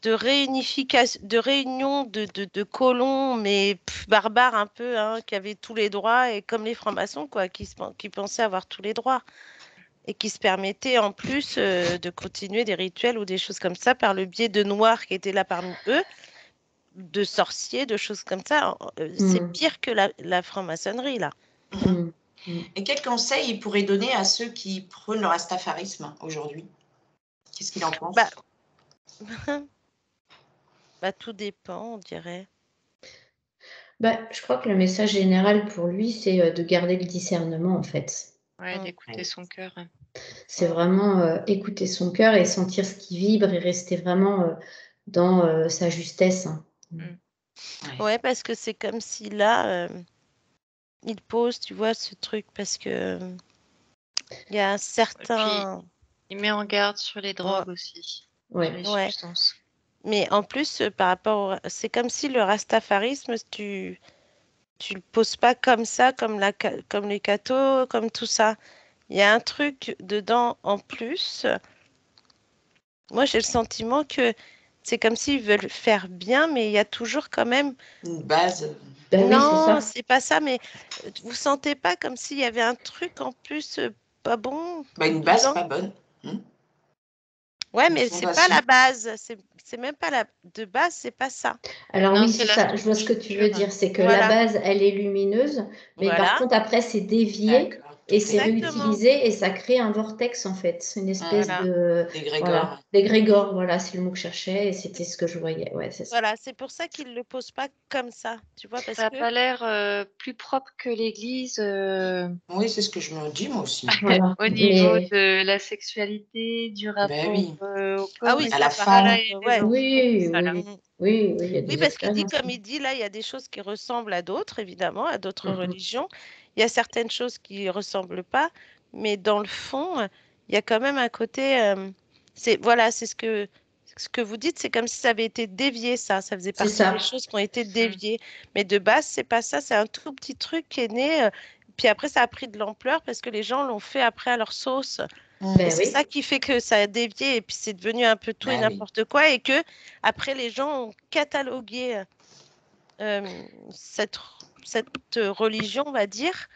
C: réunification, de réunion de colons, mais barbares un peu, hein, qui avaient tous les droits, et comme les francs-maçons, quoi, qui pensaient avoir tous les droits, et qui se permettaient en plus de continuer des rituels ou des choses comme ça par le biais de noirs qui étaient là parmi eux, de sorciers, de choses comme ça. C'est pire que la franc-maçonnerie, là.
A: Et quel conseil il pourrait donner à ceux qui prônent le rastafarisme aujourd'hui? Qu'est-ce qu'il en pense?
C: Bah, tout dépend, on dirait.
D: Je crois que le message général pour lui, c'est de garder le discernement, en fait.
B: Ouais, d'écouter son cœur. Hein.
D: C'est vraiment écouter son cœur et sentir ce qui vibre et rester vraiment dans sa justesse. Hein.
C: Ouais, parce que c'est comme si là, il pose, tu vois, ce truc, parce que il y a un certain...
B: Il met en garde sur les drogues aussi, sur les substances.
C: Mais en plus, par rapport, c'est comme si le rastafarisme, tu le poses pas comme ça, comme les cathos, comme tout ça. Il y a un truc dedans en plus. Moi, j'ai le sentiment que c'est comme s'ils veulent faire bien, mais il y a toujours quand même
A: une base.
C: Non, c'est pas ça, mais vous sentez pas comme s'il y avait un truc en plus pas bon
A: Une base
C: dedans?
A: pas bonne.
C: Ouais, mais c'est pas la base. C'est même pas de base, c'est pas ça.
D: Alors oui, c'est ça. Je vois ce que tu veux dire. C'est que la base, elle est lumineuse, mais par contre, après, c'est dévié et c'est réutilisé et ça crée un vortex, en fait. C'est une espèce de... D'égrégore, voilà, c'est le mot que je cherchais et c'était ce que je voyais. Ouais, c'est ça.
C: Voilà, c'est pour ça qu'ils le posent pas comme ça, tu vois, parce
B: ça n'a pas l'air plus propre que l'Église.
A: Oui, c'est ce que je me dis, moi aussi.
D: Voilà.
B: Au niveau de la sexualité, du rapport au corps.
C: Ah oui,
A: à la femme.
D: Oui, il y a des
C: parce qu'il dit,
D: expériences.
C: comme il dit, là, il y a des choses qui ressemblent à d'autres, évidemment, à d'autres
D: Mhm.
C: religions. Il y a certaines choses qui ne ressemblent pas, mais dans le fond, il y a quand même un côté... c'est ce que vous dites, c'est comme si ça avait été dévié, ça. Ça faisait partie des choses qui ont été déviées. Mais de base, c'est pas ça. C'est un tout petit truc qui est né. Puis après, ça a pris de l'ampleur parce que les gens l'ont fait après à leur sauce. Et c'est ça qui fait que ça a dévié et puis c'est devenu un peu tout et n'importe quoi et que après les gens ont catalogué cette religion, on va dire,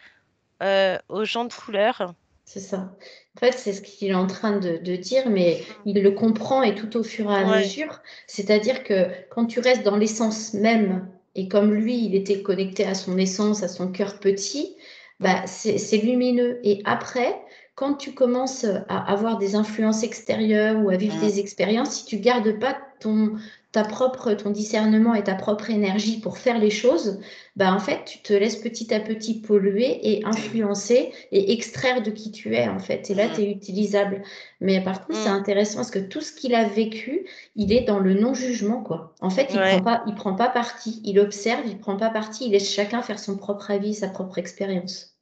C: aux gens de couleur.
D: C'est ça. En fait, c'est ce qu'il est en train de dire, mais il le comprend et tout au fur et à
C: Ouais.
D: mesure. C'est-à-dire que quand tu restes dans l'essence même, et comme lui, il était connecté à son essence, à son cœur petit, bah, c'est lumineux. Et après, quand tu commences à avoir des influences extérieures ou à vivre des expériences, si tu gardes pas ton discernement et ta propre énergie pour faire les choses, bah, en fait, tu te laisses petit à petit polluer et influencer et extraire de qui tu es, en fait. Et là, tu es utilisable. Mais par contre, c'est intéressant parce que tout ce qu'il a vécu, il est dans le non-jugement, quoi. En fait, il prend pas parti. Il observe, il prend pas parti. Il laisse chacun faire son propre avis, sa propre expérience.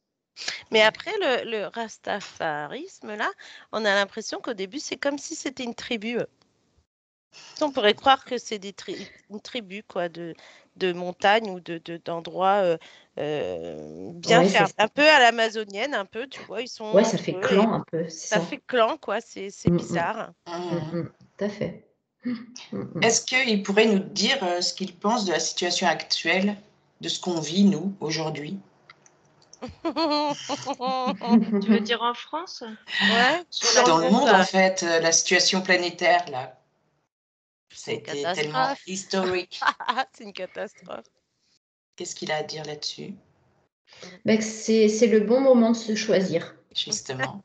C: Mais après, le rastafarisme, là, on a l'impression qu'au début, c'est comme si c'était une tribu. On pourrait croire que c'est une tribu, quoi, de montagnes ou d'endroits bien fermés. Un peu à l'amazonienne, un peu, tu vois, ils sont.
D: Ouais, ça fait clan un peu.
C: Ça fait clan, quoi, c'est bizarre.
D: Tout à fait.
A: Est-ce qu'il pourrait nous dire ce qu'il pense de la situation actuelle, de ce qu'on vit, nous, aujourd'hui?
B: Tu veux dire en France?
C: Ouais.
A: Dans le monde, en fait, la situation planétaire, là, c'était tellement historique.
C: C'est une catastrophe.
A: Qu'est-ce qu'il a à dire là-dessus?
D: C'est le bon moment de se choisir.
A: Justement.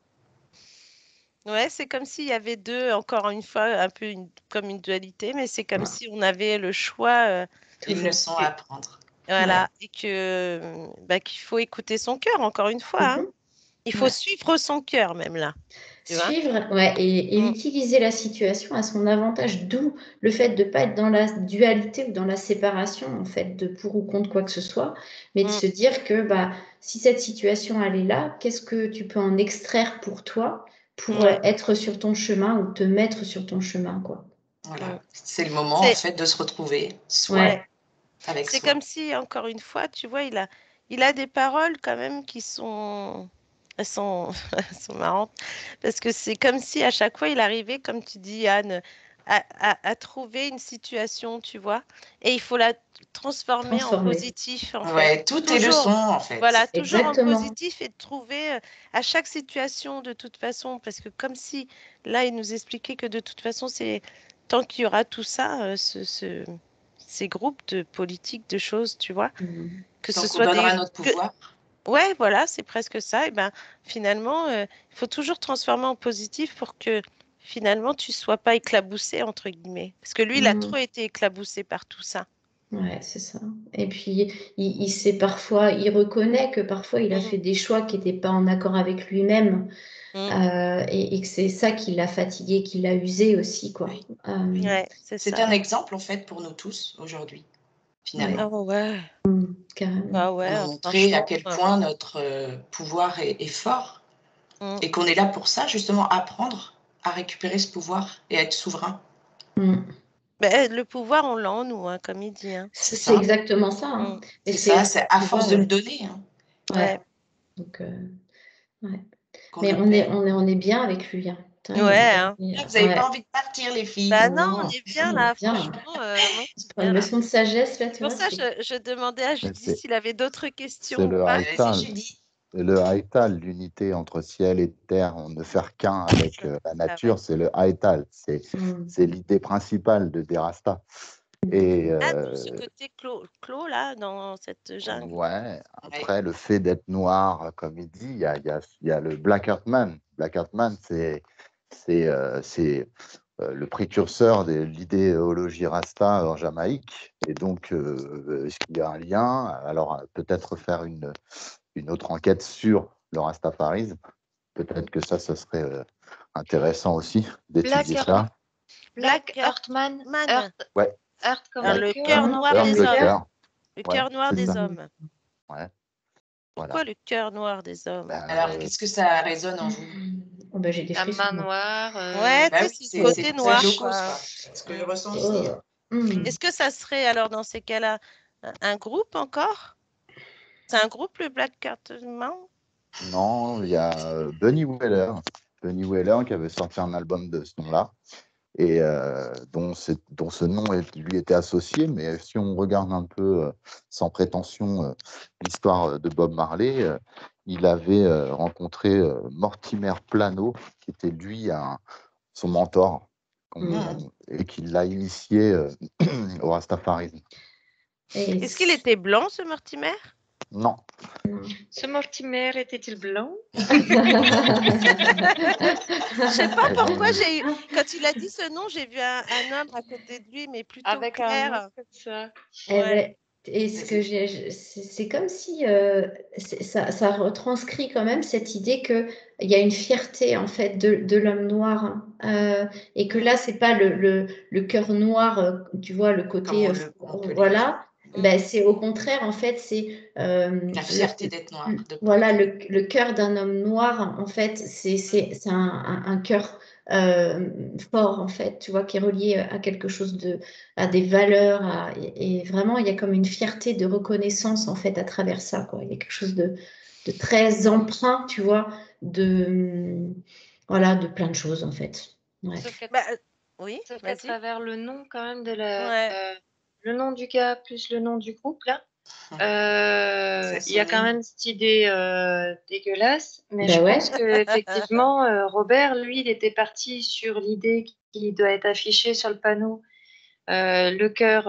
C: Ouais, c'est comme s'il y avait deux, encore une fois, un peu comme une dualité, mais c'est comme si on avait le choix.
A: Une leçon à apprendre.
C: Voilà, et qu'il faut écouter son cœur, encore une fois. Hein. Il faut suivre son cœur, même là.
D: Suivre, ouais, et utiliser la situation à son avantage, d'où le fait de ne pas être dans la dualité ou dans la séparation, en fait, de pour ou contre quoi que ce soit, mais de se dire que bah, si cette situation, elle est là, qu'est-ce que tu peux en extraire pour toi, pour être sur ton chemin ou te mettre sur ton chemin, quoi.
A: Voilà, c'est le moment, en fait, de se retrouver soi, avec
C: c'est
A: soi.
C: comme si, encore une fois, tu vois, il a des paroles quand même qui sont... Elles sont marrantes, parce que c'est comme si à chaque fois il arrivait, comme tu dis, Anne, à trouver une situation, tu vois, et il faut la transformer en positif, en fait.
A: Tout est leçon, en fait.
C: Voilà, toujours en positif et de trouver à chaque situation, de toute façon, parce que comme si, là, il nous expliquait que de toute façon, c'est tant qu'il y aura tout ça, ces groupes de politiques, de choses, tu vois, que
A: tant
C: ce
A: qu'on
C: soit
A: donnera notre pouvoir.
C: Ouais, voilà, c'est presque ça. Et ben, finalement, il faut toujours transformer en positif pour que finalement tu sois pas éclaboussé, entre guillemets. Parce que lui, il a trop été éclaboussé par tout ça.
D: Ouais, c'est ça. Et puis, il sait parfois, il reconnaît que parfois il a fait des choix qui n'étaient pas en accord avec lui-même. Et que c'est ça qui l'a fatigué, qui l'a usé aussi, quoi.
A: C'est un exemple, en fait, pour nous tous, aujourd'hui, finalement.
C: Oh, ouais.
D: Carrément.
C: Ah ouais,
A: pour montrer à quel point notre pouvoir est fort et qu'on est là pour ça, justement, apprendre à récupérer ce pouvoir et à être souverain.
C: Ben, le pouvoir, on l'a en nous, hein, comme il dit. Hein.
D: C'est exactement ça. Hein.
A: C'est ça, c'est à force de le donner. Hein.
D: Ouais. Donc, mais on est bien avec lui. Hein.
C: Putain, ouais. Hein.
A: Vous n'avez pas envie de partir, les filles?
C: Bah non, on est bien là, franchement.
D: Une leçon de sagesse, là, tu
C: vois. C'est pour ça que je demandais à Judy s'il avait d'autres questions.
E: C'est le Haïtal, l'unité entre ciel et terre, on ne faire qu'un avec la nature, c'est le Haïtal. C'est l'idée principale de Derasta. Et,
C: tout ce côté clos là, dans cette jungle.
E: Ouais, après, le fait d'être noir, comme il dit, il y a le Black Earthman. Black Earthman, c'est le précurseur de l'idéologie Rasta en Jamaïque. Et donc, est-ce qu'il y a un lien? Alors, peut-être faire une autre enquête sur le Rastafarisme. Peut-être que ça serait intéressant aussi d'étudier ça.
B: Black Earthman.
E: Ouais.
B: Earth comme
C: le cœur noir des hommes. Le cœur noir des hommes.
E: Ouais.
C: Pourquoi le cœur noir des hommes?
A: Alors, qu'est-ce que ça résonne en vous?
D: J'ai des frissons.
B: La main noire.
C: Ouais, c'est le côté noir.
A: C'est ce que je ressens aussi.
C: Est-ce que ça serait, alors, dans ces cas-là, un groupe encore? C'est un groupe, le Black Earthman?
E: Non, il y a Bunny Wailer qui avait sorti un album de ce nom-là. et dont ce nom lui était associé. Mais si on regarde un peu, sans prétention, l'histoire de Bob Marley, il avait rencontré Mortimer Plano, qui était lui son mentor, et qui l'a initié au rastafarisme.
C: Est-ce qu'il était blanc, ce Mortimer?
E: Non.
B: Ce Mortimer était-il blanc?
C: Je sais pas pourquoi quand il a dit ce nom, j'ai vu un homme à côté de lui, mais plutôt
B: Avec un nom
C: clair.
B: comme ça.
D: C'est comme si ça retranscrit quand même cette idée qu'il y a une fierté en fait de l'homme noir, et que là c'est pas le cœur noir, tu vois, le côté voilà. Ben, c'est au contraire, en fait, c'est
A: la fierté d'être noir.
D: Voilà, le cœur d'un homme noir, en fait, c'est un cœur fort, en fait, tu vois, qui est relié à quelque chose à des valeurs, et vraiment, il y a comme une fierté de reconnaissance, en fait, à travers ça, quoi. Il y a quelque chose de très empreint, tu vois, voilà, de plein de choses, en fait. Ouais.
C: Oui,
B: sauf qu'à travers le nom, quand même, le nom du gars plus le nom du groupe, là, il y a quand même cette idée dégueulasse, mais je pense qu'effectivement, Robert, lui, il était parti sur l'idée qui doit être affichée sur le panneau, le cœur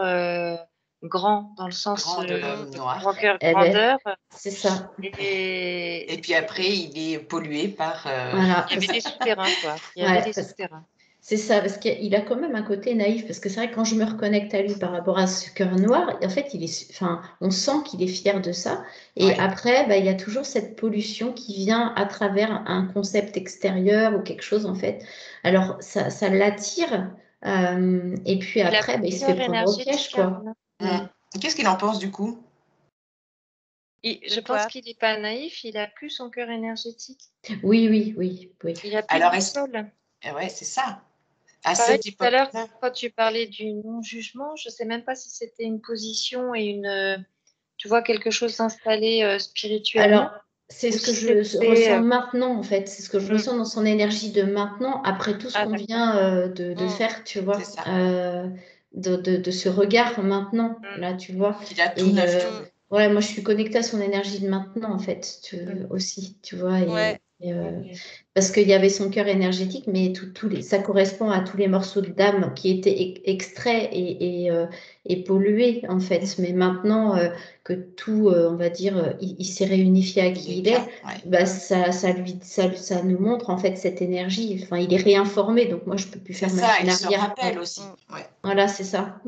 B: grand, dans le sens
A: grand de l'homme noir.
B: Grand cœur, grandeur.
D: C'est ça.
A: Et puis après, il est pollué par...
D: Voilà.
B: Il y avait des souterrains, quoi. Il y avait des souterrains.
D: C'est ça, parce qu'il a quand même un côté naïf, parce que c'est vrai que quand je me reconnecte à lui par rapport à ce cœur noir, en fait, on sent qu'il est fier de ça. Et après, il y a toujours cette pollution qui vient à travers un concept extérieur ou quelque chose, en fait. Alors, ça l'attire, et puis après, il se fait prendre au piège, quoi.
A: Qu'est-ce qu'il en pense, du coup?
B: Je pense qu'il n'est pas naïf, il a plus son cœur énergétique.
D: Oui.
B: Il a plus de sol.
A: Ouais, c'est ça.
B: Pareil, tout à l'heure, quand tu parlais du non-jugement, je ne sais même pas si c'était une position et tu vois, quelque chose d'installé spirituellement.
D: Alors, c'est ce que je ressens maintenant, en fait. C'est ce que je ressens dans son énergie de maintenant, après tout ce qu'on vient de faire, tu vois. De ce regard maintenant, là, tu vois.
A: Il a tout neuf.
D: Ouais, moi, je suis connectée à son énergie de maintenant, en fait, aussi, tu vois. Parce qu'il y avait son cœur énergétique, mais ça correspond à tous les morceaux d'âme qui étaient extraits et pollués, en fait. Mais maintenant que tout, on va dire, il s'est réunifié à qui il est, ça nous montre, en fait, cette énergie. Enfin, il est réinformé, donc moi, je ne peux plus faire machine
A: il
D: arrière.
A: se rappelle aussi.
D: Voilà, c'est ça.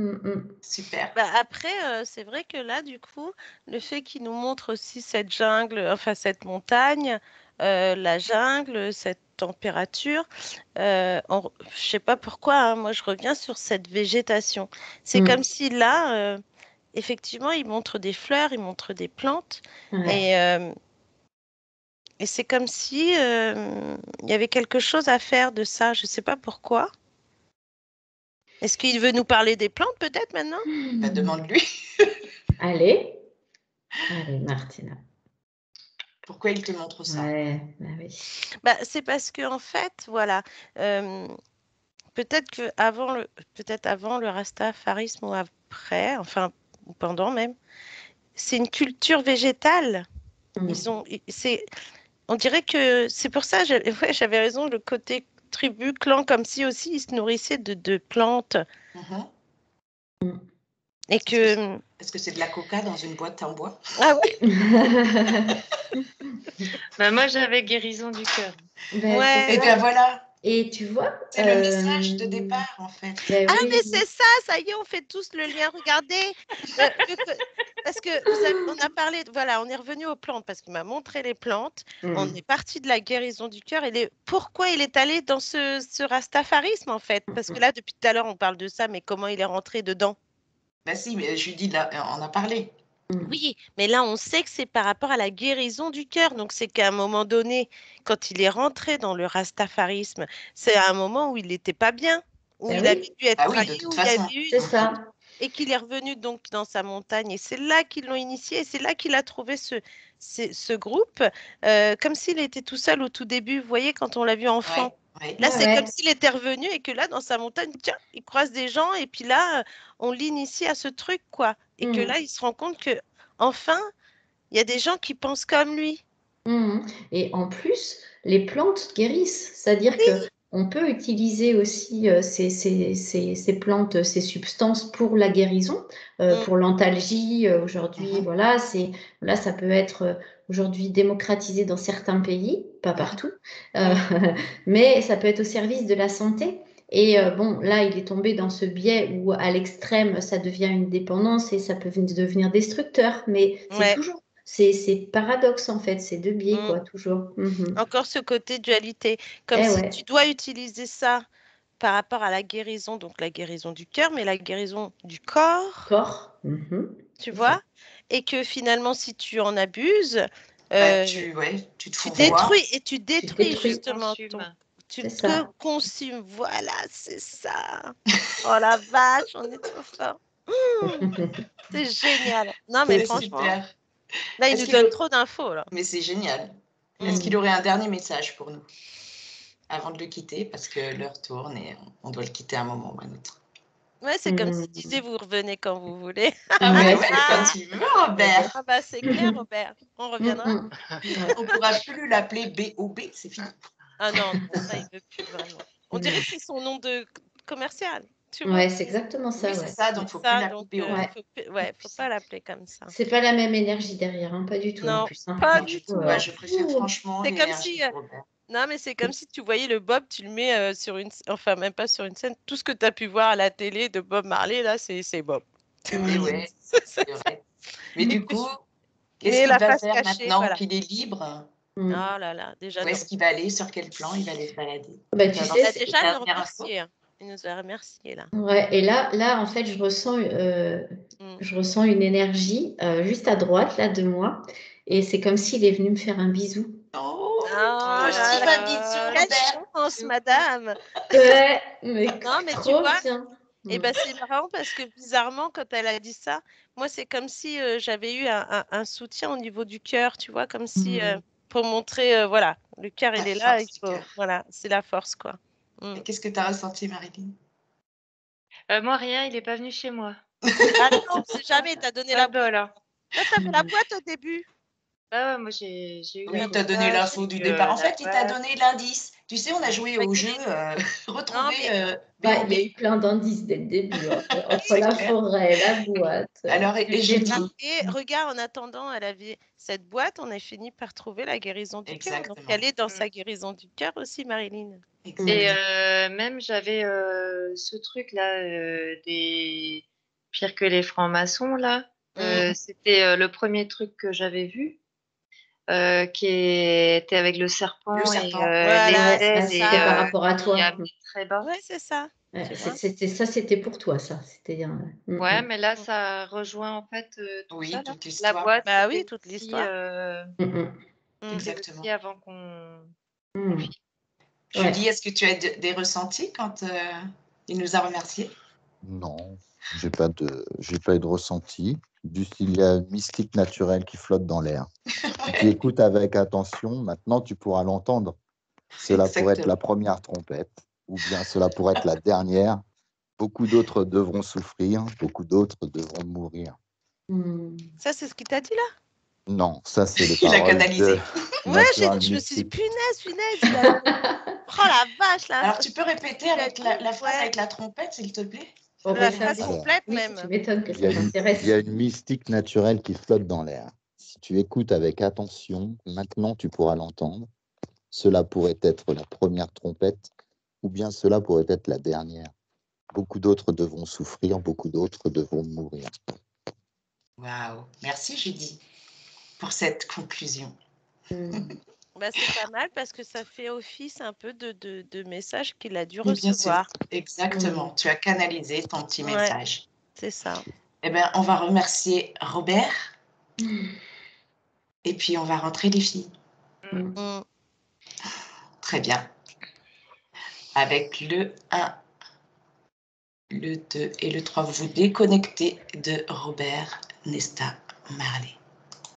A: Super.
C: Après, c'est vrai que là, du coup, le fait qu'il nous montre aussi cette jungle, enfin cette montagne, la jungle, cette température, je sais pas pourquoi, hein, moi je reviens sur cette végétation. C'est comme si là, effectivement, il montre des fleurs, il montre des plantes, et c'est comme si il y avait quelque chose à faire de ça. Je sais pas pourquoi. Est-ce qu'il veut nous parler des plantes peut-être maintenant?
A: Demande-lui.
D: Allez, Martina.
A: Pourquoi il te montre ça?
D: Oui.
C: C'est parce que en fait, voilà, peut-être avant le rastafarisme ou après, enfin ou pendant même, c'est une culture végétale. On dirait que c'est pour ça, j'avais raison, le côté tribu, clan, comme si aussi ils se nourrissaient de plantes. Et que...
A: Est-ce que c'est de la coca dans une boîte en bois?
C: Ah ouais.
B: Moi, j'avais guérison du cœur.
A: Et bien voilà.
D: Et tu vois,
A: c'est le message de départ, en fait.
C: Mais c'est ça, ça y est, on fait tous le lien. Regardez, parce que on a parlé, voilà, on est revenu aux plantes parce qu'il m'a montré les plantes. On est parti de la guérison du cœur et pourquoi il est allé dans ce rastafarisme, en fait. Parce que là, depuis tout à l'heure, on parle de ça, mais comment il est rentré dedans?
A: Si, mais je lui dis, là, on a parlé.
C: Oui, mais là, on sait que c'est par rapport à la guérison du cœur. Donc, c'est qu'à un moment donné, quand il est rentré dans le rastafarisme, c'est à un moment où il n'était pas bien, où il avait dû être trahi, où il avait eu...
D: C'est ça.
C: Et qu'il est revenu donc dans sa montagne. Et c'est là qu'ils l'ont initié. Et c'est là qu'il a trouvé ce groupe, comme s'il était tout seul au tout début. Vous voyez, quand on l'a vu enfant.
A: Ouais.
C: Là,
D: Ouais,
C: c'est
D: ouais.
C: comme s'il était revenu et que là, dans sa montagne, tiens, il croise des gens et puis là, on l'initie à ce truc, quoi. Et que là, il se rend compte que, enfin, il y a des gens qui pensent comme lui.
D: Et en plus, les plantes guérissent, c'est-à-dire que on peut utiliser aussi ces plantes, ces substances pour la guérison, pour l'antalgie. Aujourd'hui, voilà, là, ça peut être aujourd'hui démocratisé dans certains pays, pas partout, mais ça peut être au service de la santé. Et bon, là, il est tombé dans ce biais où, à l'extrême, ça devient une dépendance et ça peut devenir destructeur. Mais c'est
C: Ouais.
D: toujours, c'est paradoxe en fait, c'est deux biais, quoi, toujours.
C: Encore ce côté dualité. Comme
D: Eh
C: si
D: ouais.
C: tu dois utiliser ça par rapport à la guérison, donc la guérison du cœur, mais la guérison du corps,
D: Corps.
C: tu
D: C'est
C: vois,
D: ça.
C: et que finalement, si tu en abuses,
A: Tu te
C: tu
A: fourvoies.
C: détruis et tu détruis
D: détruis.
C: justement
B: Consume.
C: tu
D: C'est
C: te
D: ça.
C: consumes. Voilà, c'est ça. Oh la vache, on est trop fort. C'est génial. Non, mais
A: C'est
C: franchement,
A: super.
C: là, il
A: Est-ce
C: nous
A: qu'il
C: donne
A: a-
C: trop d'infos, là.
A: Mais c'est génial. Est-ce
C: Mm.
A: qu'il aurait un dernier message pour nous avant de le quitter, parce que l'heure tourne et on doit le quitter à un moment ou à un autre.
C: Ouais, c'est comme s'il disait, vous revenez quand vous voulez.
A: Ah
D: Ouais,
A: ouais, quand tu veux, Robert.
C: Ah bah c'est clair, Robert. On reviendra.
D: Ouais.
A: On pourra plus l'appeler BOB, c'est fini.
C: Ah non, ça, il veut plus vraiment. On dirait que c'est son nom de commercial, tu vois.
D: Ouais, c'est exactement ça,
A: Oui, c'est
D: ouais.
A: ça, donc il faut plus
C: Ça,
A: l'appeler
C: donc,
A: BOB.
C: faut pas l'appeler comme ça.
D: C'est pas la même énergie derrière, hein, pas du tout en
C: Non,
D: plus. Hein.
C: pas
A: Non,
C: du
A: du
C: tout.
A: coup, je préfère franchement
C: C'est comme
A: l'énergie
C: si,
A: de Robert.
C: non, mais c'est comme si tu voyais le Bob, tu le mets sur une, enfin même pas sur une scène. Tout ce que tu as pu voir à la télé de Bob Marley, là, c'est Bob.
A: Et ouais, c'est vrai. Mais du coup, qu'est-ce
C: Mais
A: qu'il
C: la
A: va
C: face
A: faire
C: cachée,
A: maintenant
C: voilà.
A: qu'il est libre?
C: Ah là là, déjà
A: Où est-ce qu'il va aller? Sur quel plan il va aller se balader?
D: Bah,
A: Tu
D: tu
A: vas
D: sais,
A: avoir
C: Il
A: cette
C: a déjà nous
A: dernière info?
C: remercié. Hein. Il nous a remercié là.
D: ouais, et là, en fait, je ressens une énergie juste à droite, là, de moi. Et c'est comme s'il est venu me faire un bisou.
A: Oh,
C: Oh
A: toi
C: là
A: aussi, ma bisou,
C: là, quelle
A: Robert.
C: chance, madame.
D: Ouais, mais
C: Non, mais tu
D: trop
C: vois,
D: bien.
C: et ben c'est marrant parce que bizarrement, quand elle a dit ça, moi c'est comme si j'avais eu un soutien au niveau du cœur, tu vois, comme si pour montrer, voilà, le cœur
A: La
C: il est là, il
A: force du
C: faut,
A: cœur.
C: voilà, c'est la force quoi.
A: Et qu'est-ce que tu as ressenti, Marilyn?
B: Moi, rien, il est pas venu chez moi.
C: Ah non, c'est jamais, t'as donné
B: Pas
C: la
B: de
C: boîte.
B: bol, hein.
C: Toi, t'avais la boîte au début.
B: Bah ouais, moi j'ai eu
A: Oui,
B: la
A: il t'a donné
B: boîte,
A: l'info
B: j'ai
A: du
B: eu
A: départ. En
B: la
A: fait, il t'a
B: boîte.
A: donné l'indice. Tu sais, on a joué au jeu
C: Non,
A: retrouver
C: mais
D: Bah,
A: BOB.
D: il y a eu plein d'indices dès le début, entre
A: C'est
D: la
A: clair.
D: forêt, la boîte.
A: Alors, et j'ai dit,
C: et regarde, en attendant, elle avait cette boîte, on a fini par trouver la guérison du cœur. Donc,
A: exactement,
C: elle est dans sa guérison du cœur aussi, Marilyn.
B: Et
A: exactement.
B: même j'avais ce truc-là des pires que les francs-maçons, là. C'était le premier truc que j'avais vu, qui était avec le serpent
A: Le
B: et
A: serpent.
C: Voilà,
D: Ouais,
C: c'est
D: là,
B: les ailes et
D: c'était par
C: ça.
D: rapport à
B: qui
D: toi.
B: amenait très bas.
C: Ouais, c'est ça.
D: Ouais,
C: Tu vois.
D: c'était pour toi, ça. C'était
B: Ouais, mais là, ça rejoint en fait tout
A: Oui,
B: ça, là.
A: toute
B: La
A: l'histoire.
B: boîte,
C: Bah oui, toute
B: aussi,
C: l'histoire.
B: c'était aussi
A: Exactement.
B: avant qu'on
D: mm.
B: filme.
A: Julie, est-ce que tu as des ressentis quand il nous a remerciés?
E: Non, j'ai pas eu de ressenti. Juste, il y a un mystique naturel qui flotte dans l'air. Si tu écoutes avec attention, maintenant tu pourras l'entendre. Cela pourrait être la première trompette, ou bien cela pourrait être la dernière. Beaucoup d'autres devront souffrir, beaucoup d'autres devront mourir.
C: Ça, c'est ce qu'il t'a dit là?
E: Non, ça c'est les
A: Il a
E: paroles de
A: canalisé.
C: Ouais,
E: Natural
C: je me suis dit,
E: Mystic.
C: punaise, il a... Oh la vache, là.
A: Alors, tu peux répéter
C: Il a
A: avec
C: dit,
A: la phrase
C: ouais,
A: avec la trompette, s'il te plaît?
D: Oh,
C: la
D: bah, ça,
C: phrase complète
D: oui,
C: même.
D: tu m'étonnes que
E: Il y
D: ça t'intéresse.
E: a une mystique naturelle qui flotte dans l'air. Si tu écoutes avec attention, maintenant tu pourras l'entendre. Cela pourrait être la première trompette, ou bien cela pourrait être la dernière. Beaucoup d'autres devront souffrir, beaucoup d'autres devront mourir.
A: Waouh. Merci, Julie, pour cette conclusion.
C: Bah, c'est pas mal parce que ça fait office un peu de message qu'il a dû
A: Mais bien sûr,
C: recevoir.
A: exactement. Tu as canalisé ton petit
C: Ouais,
A: message.
C: c'est ça.
A: Eh bien, on va remercier Robert. Et puis, on va rentrer les filles. Très bien. Avec le 1, le 2 et le 3, vous vous déconnectez de Robert Nesta Marley.